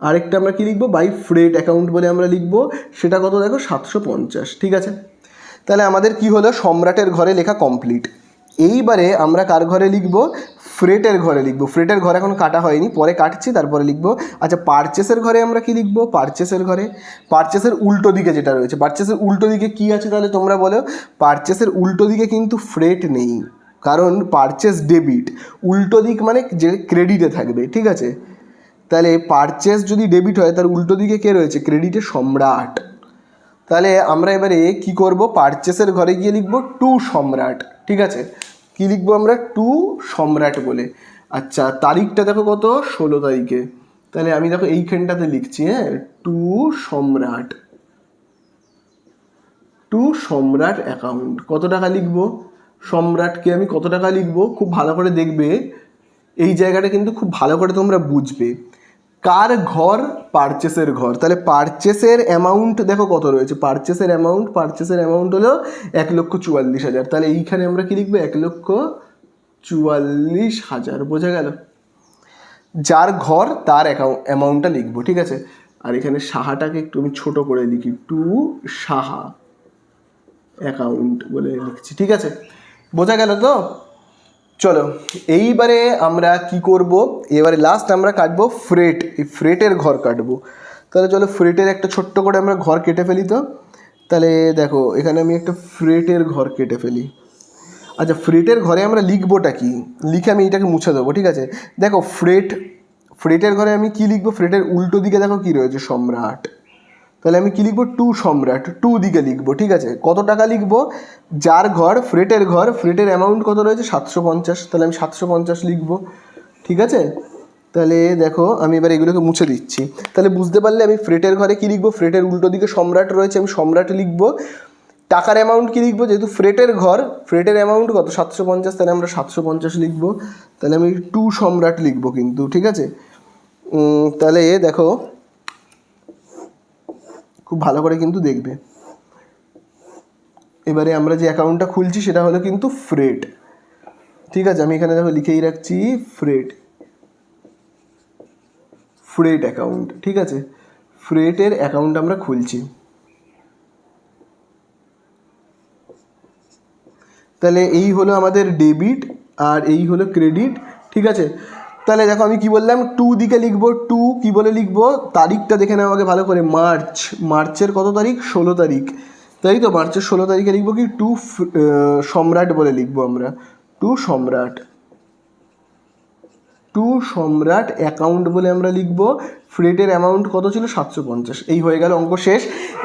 আরেকটা আমরা কি লিখবো, বাই ফ্রেট অ্যাকাউন্ট বলে আমরা লিখবো, সেটা কত দেখো 750, ঠিক আছে? তাহলে আমাদের কি হলো, সম্রাটের ঘরে লেখা কমপ্লিট। এইবারে আমরা কার ঘরে লিখব, ফ্রেটের ঘরে লিখব। ফ্রেটের ঘরে এখন কাটা হয়নি, পরে কাটছি তারপরে লিখব। আচ্ছা, পারচেসের ঘরে আমরা কি লিখব, পারচেসের ঘরে পারচেসের উল্টো দিকে যেটা রয়েছে, পারচেসের উল্টো দিকে কি আছে তাহলে তোমরা বলো। পারচেসের উল্টো দিকে কিন্তু ফ্রেট নেই, কারণ পারচেস ডেবিট, উল্টো দিক মানে যে ক্রেডিটে থাকবে, ঠিক আছে। তাহলে পারচেস যদি ডেবিট হয় তার উল্টো দিকে কে রয়েছে, ক্রেডিটে সম্রাট। তাহলে আমরা এবারে কি করব, পারচেসের ঘরে গিয়ে লিখব টু সম্রাট, ঠিক আছে। কি লিখবো আমরা, টু সম্রাট বলে। আচ্ছা, তারিখটা দেখো কত, 16 তারিখে। তাহলে আমি দেখো এইখানটাতে লিখছি, হ্যাঁ, টু সম্রাট, টু সম্রাট অ্যাকাউন্ট। কত টাকা লিখবো, সম্রাটকে আমি কত টাকা লিখবো, খুব ভালো করে দেখবে এই জায়গাটা কিন্তু খুব ভালো করে তোমরা বুঝবে। কার ঘর, পারচেসের ঘর। তাহলে পারচেসের অ্যামাউন্ট দেখো কত রয়েছে, পারচেসের অ্যামাউন্ট হলো 1,44,000। তাহলে এইখানে আমরা কি লিখবো, 1,44,000, বোঝা গেল। যার ঘর তার অ্যামাউন্টটা লিখবো, ঠিক আছে। আর এখানে সাহাটাকে একটু আমি ছোট করে লিখি, টু সাহা অ্যাকাউন্ট বলে লিখছি, ঠিক আছে, বোঝা গেল তো। চলো এইবারে আমরা কি করব, এবারে লাস্ট আমরা কাটবো ফ্রেট, এই ফ্রেটের ঘর কাটবো। তাহলে চলো ফ্রেটের একটা ছোট্ট করে আমরা ঘর কেটে ফেলি তো। তাহলে দেখো এখানে আমি একটা ফ্রেটের ঘর কেটে ফেলি। আচ্ছা, ফ্রেটের ঘরে আমরা লিখবোটা কি, লিখে আমি এটাকে মুছে দেবো, ঠিক আছে। দেখো ফ্রেটের ঘরে আমি কি লিখবো, ফ্রেটের উল্টো দিকে দেখো কি রয়েছে, সম্রাট। তাহলে আমি কি লিখবো, টু সম্রাট, টু দিকে লিখবো, ঠিক আছে। কত টাকা লিখবো, যার ঘর, ফ্রেটের ঘর, ফ্রেটের অ্যামাউন্ট কত রয়েছে, 750। তাহলে আমি 750 লিখবো, ঠিক আছে। তাহলে দেখো আমি এবার এগুলোকে মুছে দিচ্ছি। তাহলে বুঝতে পারলে আমি ফ্রেটের ঘরে কি লিখবো, ফ্রেটের উল্টো দিকে সম্রাট রয়েছে, আমি সম্রাট লিখবো। টাকার অ্যামাউন্ট কি লিখবো, যেহেতু ফ্রেটের ঘর, ফ্রেটের অ্যামাউন্ট কত, 750, তাহলে আমরা 750 লিখবো। তাহলে আমি টু সম্রাট লিখবো কিন্তু, ঠিক আছে। তাহলে দেখো খুব ভালো করে কিন্তু দেখবে, এবারে আমরা যে অ্যাকাউন্টটা খুলছি সেটা হলো কিন্তু ফ্রেট, ঠিক আছে। আমি এখানে দেখো লিখেই রাখছি ফ্রেট অ্যাকাউন্ট, ঠিক আছে। ফ্রেটের অ্যাকাউন্ট আমরা খুলছি। তাহলে এই হলো আমাদের ডেবিট আর এই হলো ক্রেডিট, ঠিক আছে। তাহলে দেখো আমি কি বললাম, টু দিকে লিখবো, টু কি বলে লিখবো, তারিখটা দেখে নেওয়া আগে ভালো করে, মার্চের কত তারিখ, 16 তারিখ, তাই তো। মার্চের 16 তারিখে লিখবো কি, টু সম্রাট বলে লিখবো আমরা, টু সম্রাট অ্যাকাউন্ট বলে আমরা লিখবো। ফ্রেটের অ্যামাউন্ট কত ছিল, 750। এই হয়ে গেল, অঙ্ক শেষ।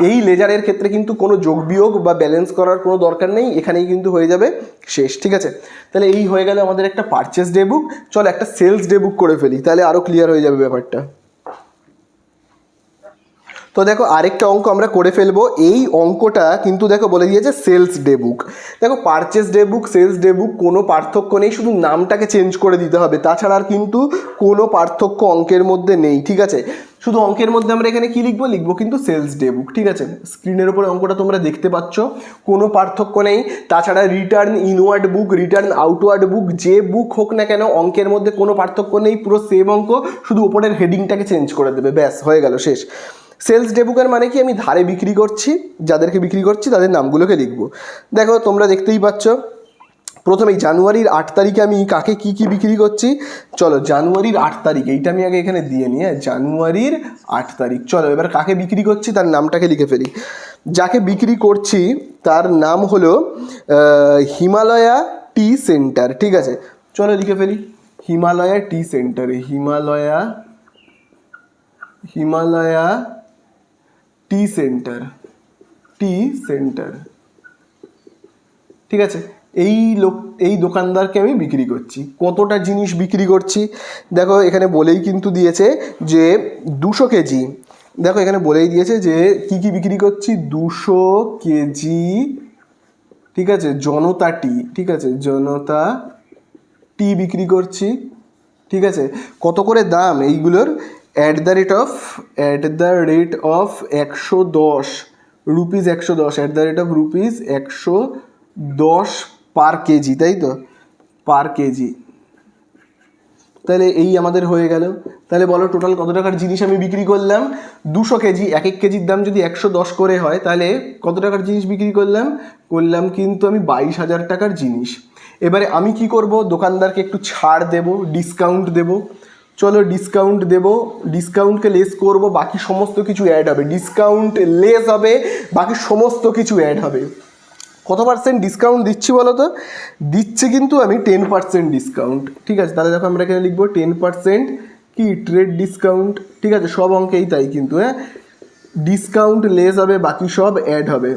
এই লেজারের ক্ষেত্রে কিন্তু কোনো যোগ বিয়োগ বা ব্যালেন্স করার কোনো দরকার নেই, এখানেই কিন্তু হয়ে যাবে শেষ, ঠিক আছে। তাহলে এই হয়ে গেল আমাদের একটা পারচেস ডে বুক। চলো একটা সেলস ডে বুক করে ফেলি, তাহলে আরও ক্লিয়ার হয়ে যাবে ব্যাপারটা। তো দেখো আরেকটা অঙ্ক আমরা করে ফেলবো। এই অঙ্কটা কিন্তু দেখো বলে দিয়েছে সেলস ডে বুক। দেখো পারচেস ডে বুক, সেলস ডে বুক কোনো পার্থক্য নেই, শুধু নামটাকে চেঞ্জ করে দিতে হবে, তাছাড়া আর কিন্তু কোনো পার্থক্য অঙ্কের মধ্যে নেই, ঠিক আছে। শুধু অঙ্কের মধ্যে আমরা এখানে কি লিখবো কিন্তু সেলস ডে বুক, ঠিক আছে। স্ক্রিনের উপরে অঙ্কটা তোমরা দেখতে পাচ্ছ, কোনো পার্থক্য নেই। তাছাড়া রিটার্ন ইনওয়ার্ড বুক, রিটার্ন আউটওয়ার্ড বুক, যে বুক হোক না কেন অঙ্কের মধ্যে কোনো পার্থক্য নেই, পুরো সেম অঙ্ক, শুধু উপরের হেডিংটাকে চেঞ্জ করে দেবে, ব্যাস হয়ে গেল, শেষ। সেলস ডে বুকের মানে কি, আমি ধারে বিক্রি করছি, যাদেরকে বিক্রি করছি তাদের নামগুলোকে লিখবো। দেখো তোমরা দেখতেই পাচ্ছ, প্রথমেই জানুয়ারির 8 তারিখে আমি কাকে কি কি বিক্রি করছি। চলো জানুয়ারির 8 তারিখ, এইটা আমি আগে এখানে দিয়ে নিই, জানুয়ারির 8 তারিখ। চলো এবার কাকে বিক্রি করছি তার নামটাকে লিখে ফেলি। যাকে বিক্রি করছি তার নাম হলো হিমালয়া টি সেন্টার, ঠিক আছে। চলো লিখে ফেলি, হিমালয়া টি সেন্টার, হিমালয়া টি সেন্টার, ঠিক আছে। এই দোকানদারকে আমি বিক্রি করছি। কতটা জিনিস বিক্রি করছি দেখো এখানে বলেই কিন্তু দিয়েছে যে 200 কেজি। দেখো এখানে বলেই দিয়েছে যে কি কি বিক্রি করছি, 200 কেজি, ঠিক আছে, জনতা টি, ঠিক আছে, জনতা টি বিক্রি করছি, ঠিক আছে। কত করে দাম এইগুলোর, at the rate of 110 rupees, 110, at the rate of rupees 110 per KG, তাই তো, পার কেজি, তাহলে এই আমাদের হয়ে গেল। তাহলে বলো টোটাল কত টাকার জিনিস আমি বিক্রি করলাম? 200 কেজি, এক এক কেজির দাম যদি 110 করে হয় তাহলে কত টাকার জিনিস বিক্রি করলাম? কিন্তু আমি 22,000 টাকার জিনিস। এবারে আমি কি করব? দোকানদারকে একটু ছাড় দেব, ডিসকাউন্ট দেব। চলো ডিসকাউন্ট দেব, ডিসকাউন্টকে লেস করব, বাকি সমস্ত কিছু অ্যাড হবে। ডিসকাউন্ট লেস হবে, বাকি সমস্ত কিছু অ্যাড হবে। কত পার্সেন্ট ডিসকাউন্ট দিচ্ছি বলো তো? দিচ্ছি কিন্তু আমি 10% ডিসকাউন্ট। ঠিক আছে, তাহলে দেখো আমরা এখানে লিখবো 10% কি ট্রেড ডিসকাউন্ট। ঠিক আছে, সব অঙ্কেই তাই কিন্তু। হ্যাঁ, ডিসকাউন্ট লেস হবে, বাকি সব অ্যাড হবে।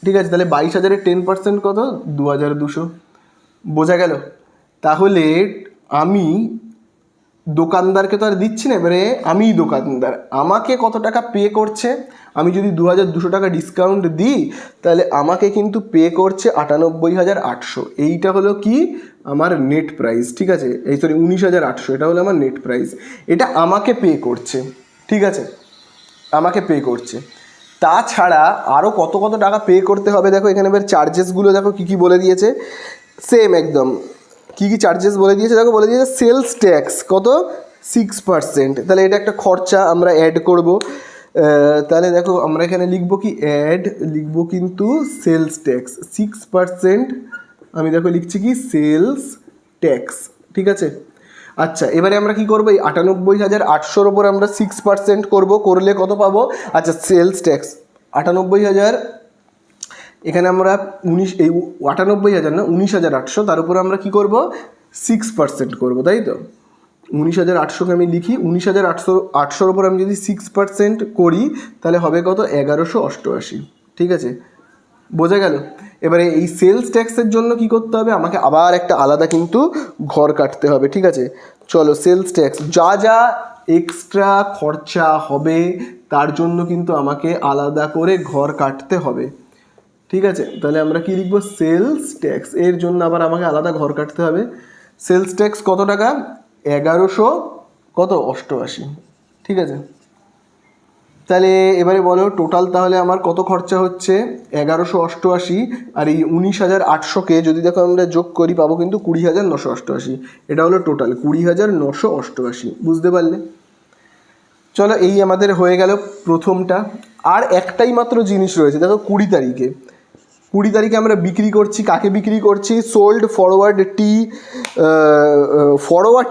ঠিক আছে, তাহলে 22,000-এর 10% কত? 2,200। বোঝা গেল? তাহলে আমি দোকানদারকে তো আর দিচ্ছি না, এবারে আমিই দোকানদার, আমাকে কত টাকা পে করছে? আমি যদি 2,200 টাকা ডিসকাউন্ট দিই তাহলে আমাকে কিন্তু পে করছে 98,800। এইটা হলো কি আমার নেট প্রাইস। ঠিক আছে, এই সরি 19,800, এটা হলো আমার নেট প্রাইস। এটা আমাকে পে করছে। ঠিক আছে, আমাকে পে করছে। তাছাড়া আরও কত কত টাকা পে করতে হবে দেখো এখানে এবার চার্জেসগুলো দেখো কী কী বলে দিয়েছে। সেম একদম কী কী চার্জেস বলে দিয়েছে দেখো, বলে দিয়েছে সেলস ট্যাক্স কত? 6%। তাহলে এটা একটা খরচা আমরা অ্যাড করব। তাহলে দেখো আমরা এখানে লিখবো কি অ্যাড, লিখবো কিন্তু সেলস ট্যাক্স 6%। আমি দেখো লিখছি কি সেলস ট্যাক্স। ঠিক আছে, আচ্ছা এবারে আমরা কি করবো? এই 98,800-র ওপর আমরা 6% করব, করলে কত পাবো? আচ্ছা সেলস ট্যাক্স 98,000, এখানে আমরা 98,000 না 19,800, তার উপরে আমরা কি করব? 6% করব, তাই তো? 19,800-কে আমি লিখি, 19,800-800-র ওপর আমি যদি 6% করি তাহলে হবে কত? 1,188। ঠিক আছে, বোঝা গেল? এবারে এই সেলস ট্যাক্সের জন্য কি করতে হবে? আমাকে আবার একটা আলাদা কিন্তু ঘর কাটতে হবে। ঠিক আছে, চলো সেলস ট্যাক্স যা যা এক্সট্রা খরচা হবে তার জন্য কিন্তু আমাকে আলাদা করে ঘর কাটতে হবে। ঠিক আছে, তাহলে আমরা কি লিখবো? সেলস ট্যাক্স, এর জন্য আবার আমাকে আলাদা ঘর কাটতে হবে। সেলস ট্যাক্স কত টাকা? 1,188। ঠিক আছে, তাহলে এবারে বলো টোটাল তাহলে আমার কত খরচা হচ্ছে? 1,188, আর এই 19,800-কে যদি দেখো আমরা যোগ করি পাবো কিন্তু 20,988। এটা হলো টোটাল 20,988। বুঝতে পারলে? চলো এই আমাদের হয়ে গেল প্রথমটা। আর একটাই মাত্র জিনিস রয়েছে দেখো, 20 তারিখে। 20 তারিখে আমরা বিক্রি করছি, কাকে বিক্রি করছি? সোল্ড ফরওয়ার্ড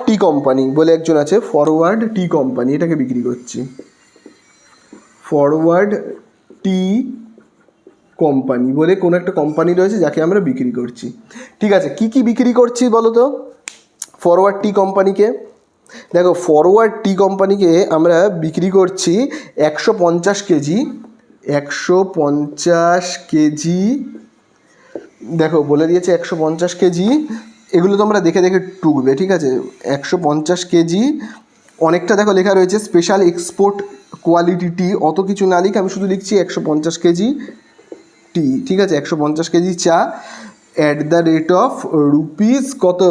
টি কোম্পানি বলে একজন আছে, ফরওয়ার্ড টি কোম্পানি, এটাকে বিক্রি করছি। ফরওয়ার্ড টি কোম্পানি বলে কোনো একটা কোম্পানি রয়েছে যাকে আমরা বিক্রি করছি। ঠিক আছে, কি কি বিক্রি করছি বলো তো ফরওয়ার্ড টি কোম্পানিকে? দেখো ফরওয়ার্ড টি কোম্পানিকে আমরা বিক্রি করছি 150 কেজি। 150 কেজি দেখো বলে দিয়েছে 150 কেজি। এগুলো তোমরা দেখে দেখে টুকবে। ঠিক আছে, 150 কেজি। অনেকটা দেখো লেখা রয়েছে স্পেশাল এক্সপোর্ট কোয়ালিটি টি, অত কিছু না লিখে আমি শুধু লিখছি 150 কেজি টি। ঠিক আছে, 150 কেজি চা at the rate of rupees কত?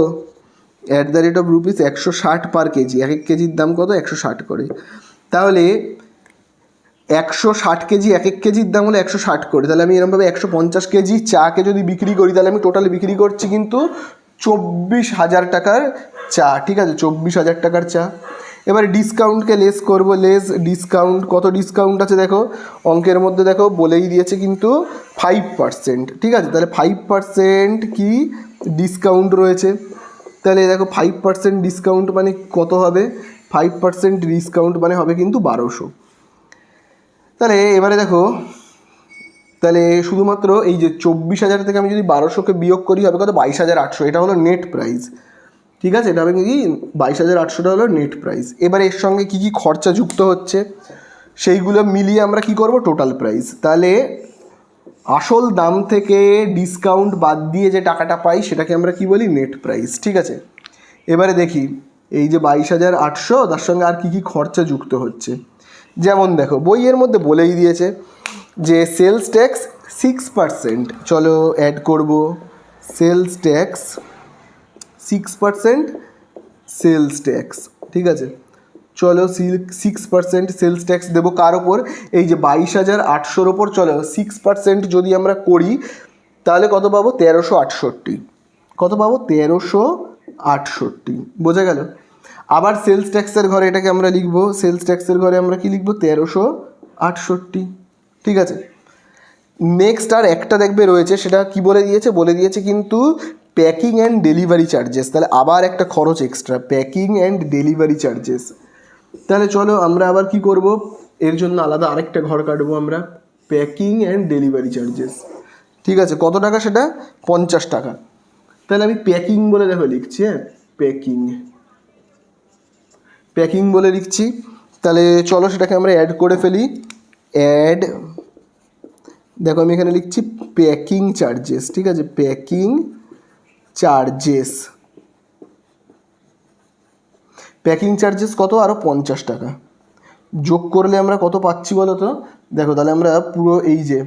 At the rate of rupees 160 per KG. এক এক কেজির দাম কত? 160 করে। তাহলে 160 কেজি, এক এক কেজির দাম হলো 160 করে। তাহলে আমি এরকমভাবে 150 কেজি চাকে যদি বিক্রি করি তাহলে আমি টোটাল বিক্রি করছি কিন্তু 24,000 টাকার চা। ঠিক আছে, 24,000 টাকার চা। এবার ডিসকাউন্টকে লেস করব, লেস ডিসকাউন্ট কত ডিসকাউন্ট আছে দেখো অঙ্কের মধ্যে, দেখো বলেই দিয়েছে কিন্তু 5%। ঠিক আছে, তাহলে 5% কি ডিসকাউন্ট রয়েছে। তাহলে দেখো 5% ডিসকাউন্ট মানে কত হবে? 5% ডিসকাউন্ট মানে হবে কিন্তু 1,200। তাহলে এবারে দেখো, তাহলে শুধুমাত্র এই যে 24,000 থেকে আমি যদি 1,200-কে বিয়োগ করি হবে কত? 22,800। এটা হলো নেট প্রাইস। ঠিক আছে, এটা হবে কি 22,800টা হলো নেট প্রাইস। এবার এর সঙ্গে কি কি খরচা যুক্ত হচ্ছে সেইগুলো মিলিয়ে আমরা কি করব? Total price. তাহলে আসল দাম থেকে ডিসকাউন্ট বাদ দিয়ে যে টাকাটা পাই সেটাকে আমরা কি বলি? Net price. ঠিক আছে, এবারে দেখি এই যে 22,800 তার সঙ্গে আর কি কি খরচা যুক্ত হচ্ছে। যেমন দেখো বইয়ের মধ্যে বলেই দিয়েছে যে সেলস ট্যাক্স 6%। চলো অ্যাড করব সেলস ট্যাক্স 6% সেলস ট্যাক্স। ঠিক আছে, চলো 6% সেলস ট্যাক্স দেবো কার ওপর? এই যে 22,800-র ওপর। চলো 6% যদি আমরা করি তাহলে কত পাবো? 1,368। কত পাবো? 1,368। বোঝা গেল? আবার সেলস ট্যাক্সের ঘরে এটাকে আমরা লিখবো, সেলস ট্যাক্সের ঘরে আমরা কি লিখবো 1368, ঠিক আছে। নেক্সট আর একটা দেখবে রয়েছে, সেটা কি বলে দিয়েছে কিন্তু প্যাকিং অ্যান্ড ডেলিভারি চার্জেস। তাহলে আবার একটা খরচ extra, packing and delivery charges. তাহলে চলো আমরা আবার কি করব, এর জন্য আলাদা আরেকটা ঘর কাটবো আমরা, প্যাকিং অ্যান্ড ডেলিভারি চার্জেস, ঠিক আছে। কত টাকা সেটা? 50 টাকা। তাহলে আমি প্যাকিং বলে দেখো লিখছি, হ্যাঁ প্যাকিং, প্যাকিং বলে লিখছি। তাহলে চলো সেটাকে আমরা অ্যাড করে ফেলি, অ্যাড, দেখো আমি এখানে লিখছি প্যাকিং চার্জেস, ঠিক আছে, প্যাকিং চার্জেস, প্যাকিং চার্জেস কত? আরও 50 টাকা যোগ করলে আমরা কত পাচ্ছি বলো তো? দেখো তাহলে আমরা পুরো এই যে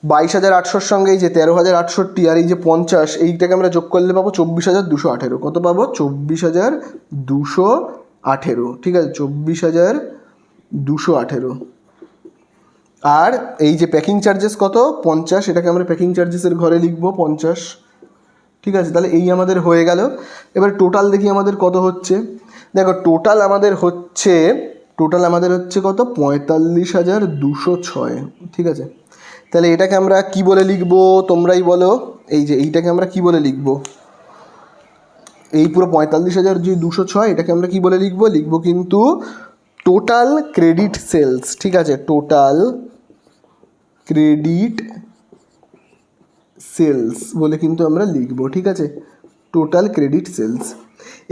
22,800-র সঙ্গে এই যে 13,068 আর এই যে 50, এইটাকে আমরা যোগ করলে পাবো 24,218। কত পাবো? 24,218, ঠিক আছে, 24,218। আর এই যে প্যাকিং চার্জেস কত? 50, এটাকে আমরা প্যাকিং চার্জেসের ঘরে লিখবো 50, ঠিক আছে। তাহলে এই আমাদের হয়ে গেল। এবার টোটাল দেখি আমাদের কত হচ্ছে। দেখো টোটাল আমাদের হচ্ছে কত? 45,206, ঠিক আছে। তাহলে এটাকে আমরা কি বলে লিখবো তোমরাই বলো, এই যে এইটাকে আমরা কি বলে লিখবো, এই পুরো 45,206 এটাকে আমরা কি বলে লিখবো? লিখবো কিন্তু টোটাল ক্রেডিট সেলস, ঠিক আছে, টোটাল ক্রেডিট সেলস বলে কিন্তু আমরা লিখবো, ঠিক আছে, টোটাল ক্রেডিট সেলস।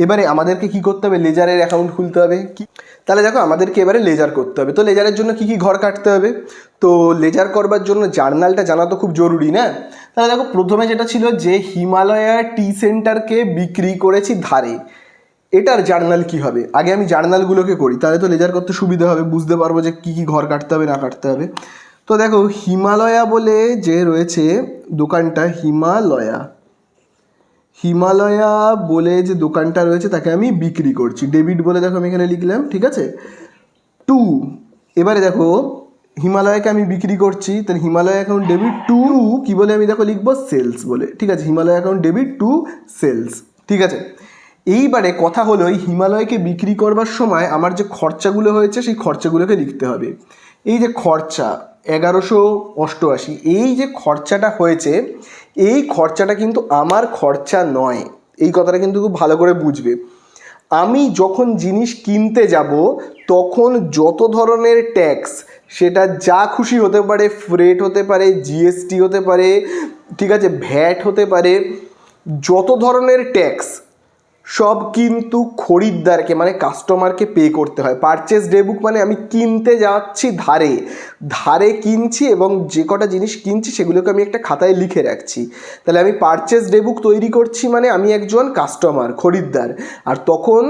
এবারে আমাদেরকে কি করতে হবে? লেজারের অ্যাকাউন্ট খুলতে হবে। কি, তাহলে দেখো আমাদেরকে এবারে লেজার করতে হবে। তো লেজারের জন্য কি কি ঘর কাটতে হবে? তো লেজার করবার জন্য জার্নালটা জানা তো খুব জরুরি না? তাহলে দেখো প্রথমে যেটা ছিল যে হিমালয়া টি সেন্টারকে বিক্রি করেছি ধারে, এটার জার্নাল কি হবে? আগে আমি জার্নালগুলোকে করি, তাহলে তো লেজার করতে সুবিধা হবে, বুঝতে পারবো যে কী কী ঘর কাটতে হবে না কাটতে হবে। তো দেখো হিমালয়া বলে যে রয়েছে দোকানটা, হিমালয়া বলে যে দোকানটা রয়েছে তাকে আমি বিক্রি করছি, ডেবিট বলে দেখো আমি এখানে লিখলাম, ঠিক আছে, টু। এবারে দেখো হিমালয়াকে আমি বিক্রি করছি, তাহলে হিমালয় অ্যাকাউন্ট ডেবিট টু কি বলে আমি দেখো লিখবো সেলস বলে, ঠিক আছে, Himalaya account debit to sales, ঠিক আছে। এইবারে কথা হলো এই হিমালয়কে বিক্রি করবার সময় আমার যে খরচাগুলো হয়েছে সেই খরচাগুলোকে লিখতে হবে। এই যে খরচা 1188, এই যে খরচাটা হয়েছে এই খরচাটা কিন্তু আমার খরচা নয়, এই কথাটা কিন্তু খুব ভালো করে বুঝবে। আমি যখন জিনিস কিনতে যাব তখন যত ধরনের ট্যাক্স, সেটা যা খুশি হতে পারে, ফ্রেট হতে পারে, জিএসটি হতে পারে, ঠিক আছে, ভ্যাট হতে পারে, যত ধরনের ট্যাক্স সব কিন্তু খরিদ্দারকে মানে কাস্টমারকে পে করতে হয়। পারচেস ডে বুক মানে আমি কিনতে যাচ্ছি ধারে কিনছি এবং যে কটা জিনিস কিনছি সেগুলোকে আমি একটা খাতায় লিখে রাখছি। তাহলে আমি পারচেস ডে বুক তৈরি করছি মানে আমি একজন কাস্টমার, খরিদ্দার, আর তখন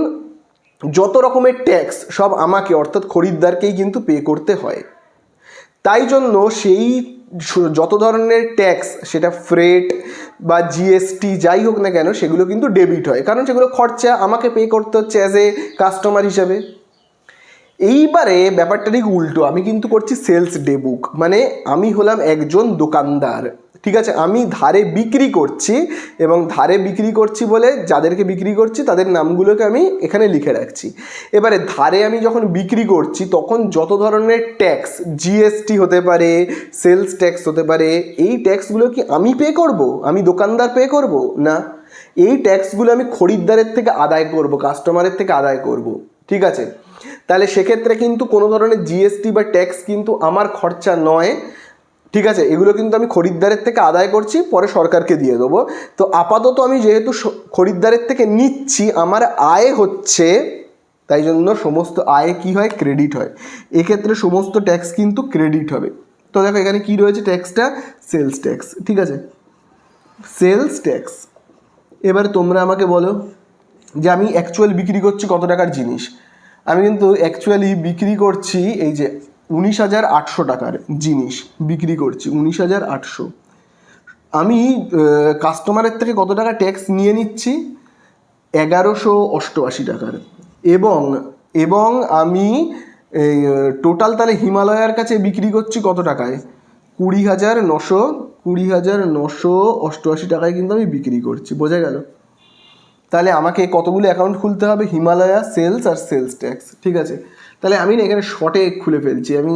যত রকমের ট্যাক্স সব আমাকে অর্থাৎ খরিদ্দারকেই কিন্তু পে করতে হয়। তাই জন্য সেই যত ধরনের ট্যাক্স, সেটা ফ্রেট বা জিএসটি যাই হোক না কেন, সেগুলো কিন্তু ডেবিট হয়, কারণ সেগুলো খরচা আমাকে পে করতে হচ্ছে অ্যাজ এ কাস্টমার হিসাবে। এইবারে ব্যাপারটা ঠিক উল্টো, আমি কিন্তু করছি সেলস ডে বুক, মানে আমি হলাম একজন দোকানদার, ঠিক আছে, আমি ধারে বিক্রি করছি এবং ধারে বিক্রি করছি বলে যাদেরকে বিক্রি করছি তাদের নামগুলোকে আমি এখানে লিখে রাখছি। এবারে ধারে আমি যখন বিক্রি করছি তখন যত ধরনের ট্যাক্স, জিএসটি হতে পারে, সেলস ট্যাক্স হতে পারে, এই ট্যাক্সগুলো কি আমি পে করব? আমি দোকানদার পে করব না, এই ট্যাক্সগুলো আমি খরিদ্দারের থেকে আদায় করব, কাস্টমারের থেকে আদায় করব, ঠিক আছে। তাহলে সেক্ষেত্রে কিন্তু কোনো ধরনের জিএসটি বা ট্যাক্স কিন্তু আমার খরচা নয়, ঠিক আছে, এগুলো কিন্তু আমি খরিদ্দারের থেকে আদায় করছি, পরে সরকারকে দিয়ে দেবো। তো আপাতত আমি যেহেতু খরিদ্দারের থেকে নিচ্ছি আমার আয় হচ্ছে, তাই জন্য সমস্ত আয় কি হয়? ক্রেডিট হয়। এক্ষেত্রে সমস্ত ট্যাক্স কিন্তু ক্রেডিট হবে। তো দেখো এখানে কি রয়েছে ট্যাক্সটা? সেলস ট্যাক্স, ঠিক আছে, সেলস ট্যাক্স। এবার তোমরা আমাকে বলো যে আমি অ্যাকচুয়াল বিক্রি করছি কত টাকার জিনিস। আমি কিন্তু অ্যাকচুয়ালি বিক্রি করছি এই যে 19,800 টাকার জিনিস বিক্রি করছি, 19,800। আমি কাস্টমারের থেকে কত টাকা ট্যাক্স নিয়ে নিচ্ছি? 1188 টাকার। এবং আমি টোটাল তাহলে হিমালয়ার কাছে বিক্রি করছি কত টাকায়? 20,988 টাকায় কিন্তু আমি বিক্রি করছি, বোঝা গেল? তাহলে আমাকে কতগুলো অ্যাকাউন্ট খুলতে হবে, হিমালয়া, সেলস আর সেলস ট্যাক্স। ঠিক আছে, তাহলে আমি না এখানে শর্টে খুলে ফেলছি। আমি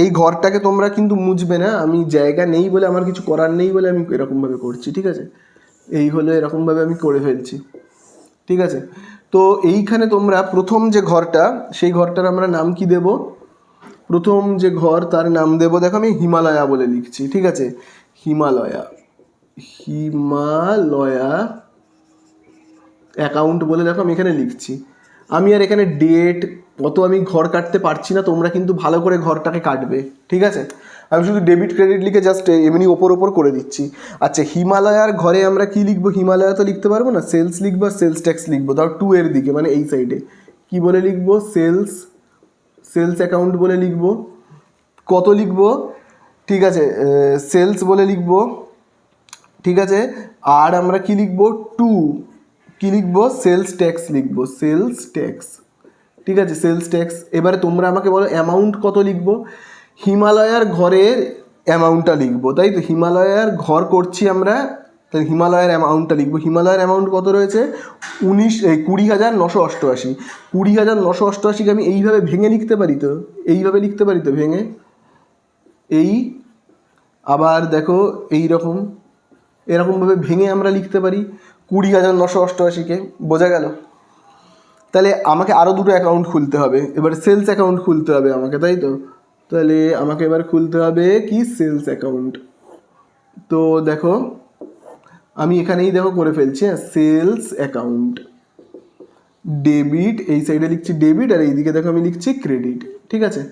এই ঘরটাকে তোমরা কিন্তু মুছবে না, আমি জায়গা নেই বলে, আমার কিছু করার নেই বলে আমি এরকমভাবে করছি। ঠিক আছে, এই হলো এরকমভাবে আমি করে ফেলছি। ঠিক আছে, তো এইখানে তোমরা প্রথম যে ঘরটা, সেই ঘরটার আমরা নাম কি দেব? প্রথম যে ঘর তার নাম দেব, দেখো আমি হিমালয়া বলে লিখছি। ঠিক আছে, হিমালয়া, হিমালয়া অ্যাকাউন্ট বলে দেখো আমি এখানে লিখছি। আমি আর এখানে ডেট অত আমি ঘর কাটতে পারছি না, তোমরা কিন্তু ভালো করে ঘরটাকে কাটবে। ঠিক আছে, আমি শুধু ডেবিট ক্রেডিট লিখে জাস্ট এমনি ওপর করে দিচ্ছি। আচ্ছা, হিমালয়ার ঘরে আমরা কি লিখবো? হিমালয়া তো লিখতে পারবো না, সেলস লিখবো, সেলস ট্যাক্স লিখবো। তাও 2 এর দিকে, মানে এই সাইডে কি বলে লিখবো? সেলস, সেলস অ্যাকাউন্ট বলে লিখবো। কত লিখবো? ঠিক আছে, সেলস বলে লিখবো। ঠিক আছে, আর আমরা কি লিখবো? 2 কি লিখবো? সেলস ট্যাক্স লিখবো, সেলস ট্যাক্স। ঠিক আছে, সেলস ট্যাক্স। এবারে তোমরা আমাকে বলো অ্যামাউন্ট কত লিখবো? হিমালয়ার ঘরের অ্যামাউন্টটা লিখবো, তাই তো? হিমালয়ার ঘর করছি আমরা, তাই হিমালয়ের অ্যামাউন্টটা লিখবো। হিমালয়ের অ্যামাউন্ট কত রয়েছে? 20,988। 20,988কে আমি এইভাবে ভেঙে লিখতে পারি তো? এইভাবে লিখতে পারি তো ভেঙে? এই আবার দেখো এইরকম, এরকমভাবে ভেঙে আমরা লিখতে পারি 20,988কে। বোঝা গেল? তাহলে আমাকে আরও দুটো অ্যাকাউন্ট খুলতে হবে। এবার সেলস অ্যাকাউন্ট খুলতে হবে আমাকে, তাই তো? তাহলে আমাকে এবার খুলতে হবে কি? Sales account. তো দেখো আমি এখানেই দেখো করে ফেলছি, হ্যাঁ, সেলস অ্যাকাউন্ট। ডেবিট, এই সাইডে লিখছি ডেবিট, আর এইদিকে দেখো আমি লিখছি ক্রেডিট। ঠিক আছে,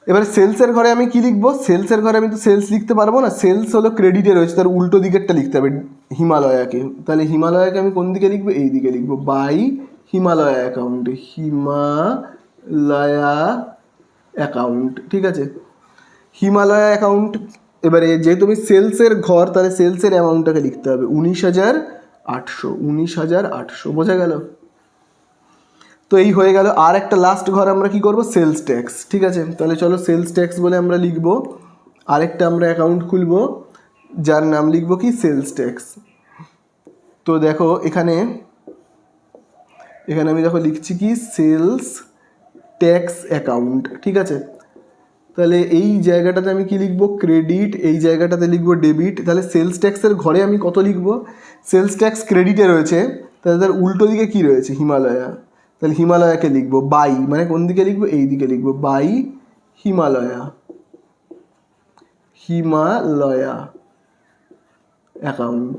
এবারে সেলসের ঘরে আমি কি লিখবো? সেলসের ঘরে আমি তো সেলস লিখতে পারবো না, সেলস হলো ক্রেডিটে রয়েছে, তার উল্টো দিকেরটা লিখতে হবে হিমালয়াকে। তাহলে হিমালয়াকে আমি কোন দিকে লিখবো? এই দিকে লিখবো, by Himalaya account, Himalaya account. ঠিক আছে, হিমালয়া অ্যাকাউন্ট। এবারে যেহেতু আমি সেলসের ঘর, তাহলে সেলসের অ্যামাউন্টটাকে লিখতে হবে 19,800, 19,800। বোঝা গেল? তো এই হয়ে গেল। আর একটা লাস্ট ঘর আমরা কি করব? Sales tax. ঠিক আছে, তাহলে চলো সেলস ট্যাক্স বলে আমরা লিখবো। আরেকটা আমরা অ্যাকাউন্ট খুলবো, যার নাম লিখবো কি? Sales tax. তো দেখো এখানে আমি দেখো লিখছি কি? Sales tax account. ঠিক আছে, তাহলে এই জায়গাটাতে আমি কি লিখবো? ক্রেডিট, এই জায়গাটাতে লিখবো ডেবিট। তাহলে সেলস ট্যাক্সের ঘরে আমি কত লিখবো? সেলস ট্যাক্স ক্রেডিটে রয়েছে, তাহলে তার উল্টো দিকে কি রয়েছে? হিমালয়া। তাহলে হিমালয়াকে লিখবো বাই, মানে কোন দিকে লিখবো? এই দিকে লিখবো, বাই হিমালয়া, হিমালয়া অ্যাকাউন্ট।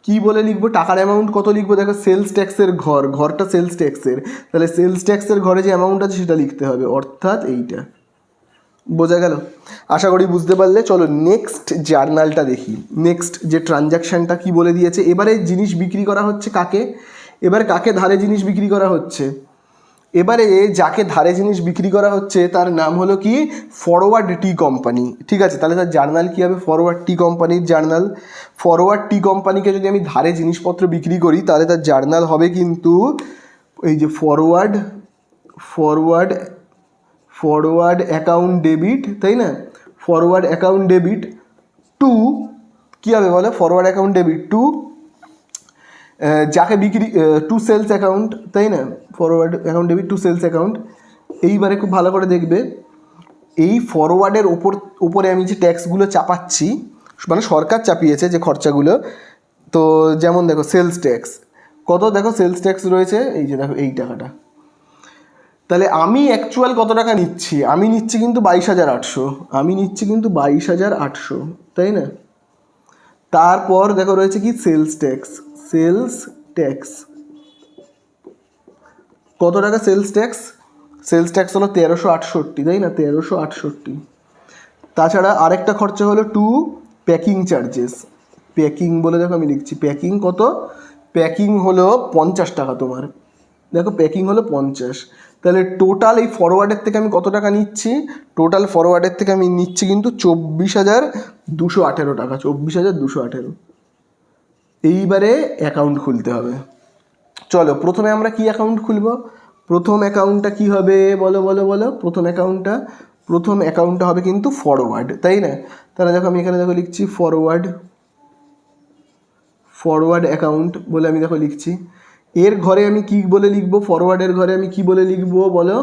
কি বলে লিখবো? টাকার অ্যামাউন্ট কত লিখবো? দেখো সেলস ট্যাক্সের ঘরটা সেলস ট্যাক্সের, তাহলে সেলস ট্যাক্সের ঘরে যে অ্যামাউন্ট আছে সেটা লিখতে হবে, অর্থাৎ এইটা। বোঝা গেল? আশা করি বুঝতে পারলে। চলো নেক্সট জার্নালটা দেখি। নেক্সট যে ট্রানজ্যাকশানটা কি বলে দিয়েছে। এবারে জিনিস বিক্রি করা হচ্ছে কাকে? এবার কাকে ধারে জিনিস বিক্রি করা হচ্ছে? এবারে যাকে ধারে জিনিস বিক্রি করা হচ্ছে তার নাম হলো কি? ফরওয়ার্ড টি কোম্পানি। ঠিক আছে, তাহলে তার জার্নাল কী হবে? ফরওয়ার্ড টি কোম্পানির জার্নাল। ফরওয়ার্ড টি কোম্পানিকে যদি আমি ধারে জিনিসপত্র বিক্রি করি, তাহলে তার জার্নাল হবে কিন্তু এই যে ফরওয়ার্ড অ্যাকাউন্ট ডেবিট, তাই না? ফরওয়ার্ড অ্যাকাউন্ট ডেবিট টু কী হবে বলো? ফরওয়ার্ড অ্যাকাউন্ট ডেবিট টু যাকে বিক্রি, টু সেলস অ্যাকাউন্ট, তাই না? Forward account debit to sales account. এইবারে খুব ভালো করে দেখবে, এই ফরওয়ার্ডের ওপরে আমি যে ট্যাক্সগুলো চাপাচ্ছি, মানে সরকার চাপিয়েছে যে খরচাগুলো, তো যেমন দেখো সেলস ট্যাক্স কত, দেখো সেলস ট্যাক্স রয়েছে এই যে দেখো এই টাকাটা। তাহলে আমি অ্যাকচুয়াল কত টাকা নিচ্ছি? আমি নিচ্ছি কিন্তু 22,800, আমি নিচ্ছি কিন্তু 22,800, তাই না? তারপর দেখো রয়েছে কি? Sales tax. সেলস ট্যাক্স কত টাকা? সেলস ট্যাক্স হলো 1368, তাই না? 1368। তাছাড়া আরেকটা খরচা হলো টু প্যাকিং চার্জেস। প্যাকিং বলে দেখো আমি লিখছি, প্যাকিং কত? প্যাকিং হলো 50 টাকা তোমার। দেখো প্যাকিং হলো 50। তাহলে টোটাল এই ফরওয়ার্ডের থেকে আমি কত টাকা নিচ্ছি? টোটাল ফরওয়ার্ডের থেকে আমি নিচ্ছি কিন্তু 24,218 টাকা, 24,218। এইবারে অ্যাকাউন্ট খুলতে হবে। চলো প্রথমে আমরা কি অ্যাকাউন্ট খুলব? প্রথম অ্যাকাউন্টটা কি হবে বলো বলো বলো? প্রথম অ্যাকাউন্টটা হবে কিন্তু ফরওয়ার্ড, তাই না? তাহলে দেখো আমি এখানে দেখো লিখছি ফরওয়ার্ড অ্যাকাউন্ট বলে আমি দেখো লিখছি। এর ঘরে আমি কি বলে লিখবো, ফরওয়ার্ডের ঘরে আমি কি বলে লিখবো বলো?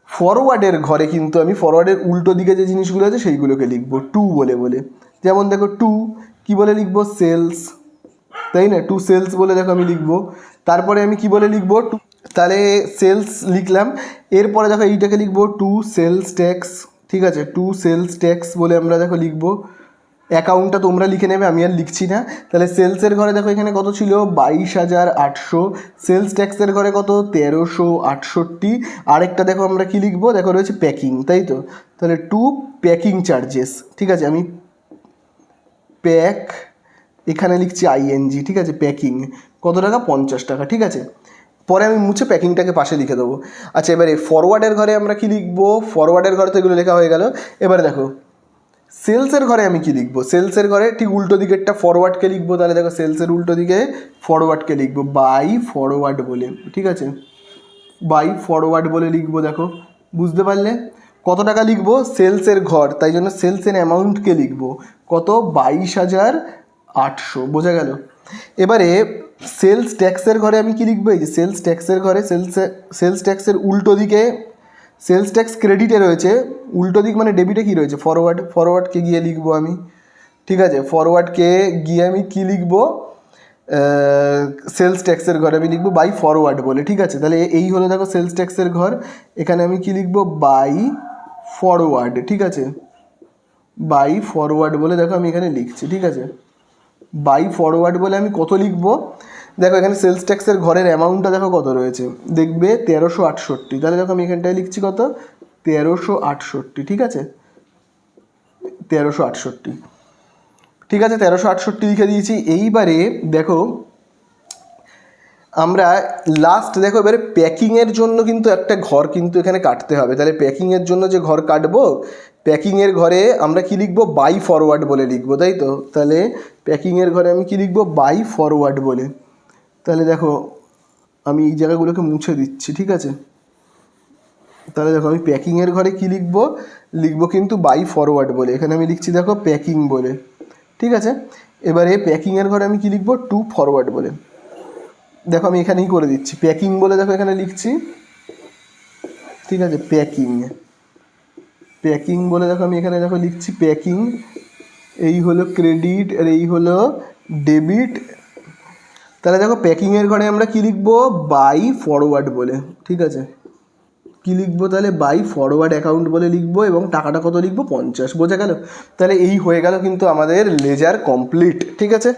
ফরওয়ার্ডের ঘরে কিন্তু আমি ফরওয়ার্ডের উল্টো দিকে যে জিনিসগুলো আছে সেইগুলোকে লিখবো টু বলে বলে। যেমন দেখো টু কি বলে লিখবো, সেলস, তাই না? টু সেলস বলে দেখো আমি লিখবো। তারপরে আমি কি বলে লিখবো, টু, তাহলে সেলস লিখলাম। এরপরে দেখো এইটাকে লিখবো টু সেলস ট্যাক্স, ঠিক আছে? টু সেলস ট্যাক্স বলে আমরা দেখো লিখবো। অ্যাকাউন্টটা তোমরা লিখে নেবে, আমি আর লিখছি না। তাহলে সেলসের ঘরে দেখো এখানে কত ছিল, 22,800। সেলস ট্যাক্সের ঘরে কত, 1368। আরেকটা দেখো আমরা কি লিখবো, দেখো রয়েছে প্যাকিং, তাই তো? তাহলে টু প্যাকিং চার্জেস, ঠিক আছে? আমি প্যাক এখানে লিখছি আইএনজি, ঠিক আছে? প্যাকিং কত টাকা, 50 টাকা, ঠিক আছে? পরে আমি মুছে প্যাকিংটাকে পাশে লিখে দেবো। আচ্ছা, এবারে ফরওয়ার্ডের ঘরে আমরা কি লিখবো, ফরওয়ার্ডের ঘরে তো এগুলো লেখা হয়ে গেল। এবার দেখো সেলসের ঘরে আমি কি লিখবো, সেলসের ঘরে ঠিক উল্টো দিকেরটা ফরওয়ার্ডকে লিখবো। তাহলে দেখো সেলসের উল্টো দিকে ফরওয়ার্ডকে লিখবো বাই ফরওয়ার্ড বলে, ঠিক আছে? বাই ফরওয়ার্ড বলে লিখবো। দেখো বুঝতে পারলে? কত টাকা লিখবো, সেলসের ঘর, তাই জন্য সেলসের অ্যামাউন্টকে লিখবো কত, 22,800, বোঝা গেল? এবারে সেলস ট্যাক্সের ঘরে আমি কি লিখবো, এই যে সেলস ট্যাক্সের ঘরে সেলস ট্যাক্সের উল্টো দিকে সেলস ট্যাক্স ক্রেডিটে রয়েছে, উল্টো দিক মানে ডেবিটে কি রয়েছে, ফরওয়ার্ড। ফরওয়ার্ডকে গিয়ে লিখবো আমি, ঠিক আছে? ফরওয়ার্ডকে গিয়ে আমি কি লিখবো, সেলস ট্যাক্সের ঘরে আমি লিখবো বাই ফরওয়ার্ড বলে, ঠিক আছে? তাহলে এই হলো দেখো সেলস ট্যাক্সের ঘর। এখানে আমি কি লিখবো, বাই ফরওয়ার্ড, ঠিক আছে? বাই ফরওয়ার্ড বলে দেখো আমি এখানে লিখছি, ঠিক আছে? বাই ফরওয়ার্ড বলে আমি কত লিখবো, দেখো এখানে সেলস ট্যাক্সের ঘরের অ্যামাউন্টটা দেখো কত রয়েছে, দেখবে 1368। তাহলে দেখো আমি এখানটায় লিখছি কত, 1368, ঠিক আছে? 1368, ঠিক আছে? 1368 লিখে দিয়েছি। এইবারে দেখো আমরা লাস্ট দেখো এবারে প্যাকিংয়ের জন্য কিন্তু একটা ঘর কিন্তু এখানে কাটতে হবে। তাহলে প্যাকিংয়ের জন্য যে ঘর কাটবো, প্যাকিংয়ের ঘরে আমরা কি লিখবো, বাই ফরওয়ার্ড বলে লিখবো, তাই তো? তাহলে প্যাকিংয়ের ঘরে আমি কি লিখবো, বাই ফরওয়ার্ড বলে। তাহলে দেখো আমি এই জায়গাগুলোকে মুছে দিচ্ছি, ঠিক আছে? তাহলে দেখো আমি প্যাকিংয়ের ঘরে কি লিখবো, লিখবো কিন্তু বাই ফরওয়ার্ড বলে। এখানে আমি লিখছি দেখো প্যাকিং বলে, ঠিক আছে? এবারে প্যাকিংয়ের ঘরে আমি কি লিখবো, টু ফরওয়ার্ড বলে। দেখো আমি এখানেই করে দিচ্ছি প্যাকিং বলে, দেখো এখানে লিখছি, ঠিক আছে? প্যাকিং, প্যাকিং বলে দেখো আমি এখানে দেখো লিখছি প্যাকিং। এই হলো ক্রেডিট আর এই হলো ডেবিট। তাহলে দেখো প্যাকিংয়ের ঘরে আমরা কি লিখবো, বাই ফরওয়ার্ড বলে, ঠিক আছে? কি লিখবো তাহলে, বাই ফরওয়ার্ড অ্যাকাউন্ট বলে লিখবো এবং টাকাটা কত লিখবো, 50, বোঝা গেল? তাহলে এই হয়ে গেল কিন্তু আমাদের লেজার কমপ্লিট, ঠিক আছে?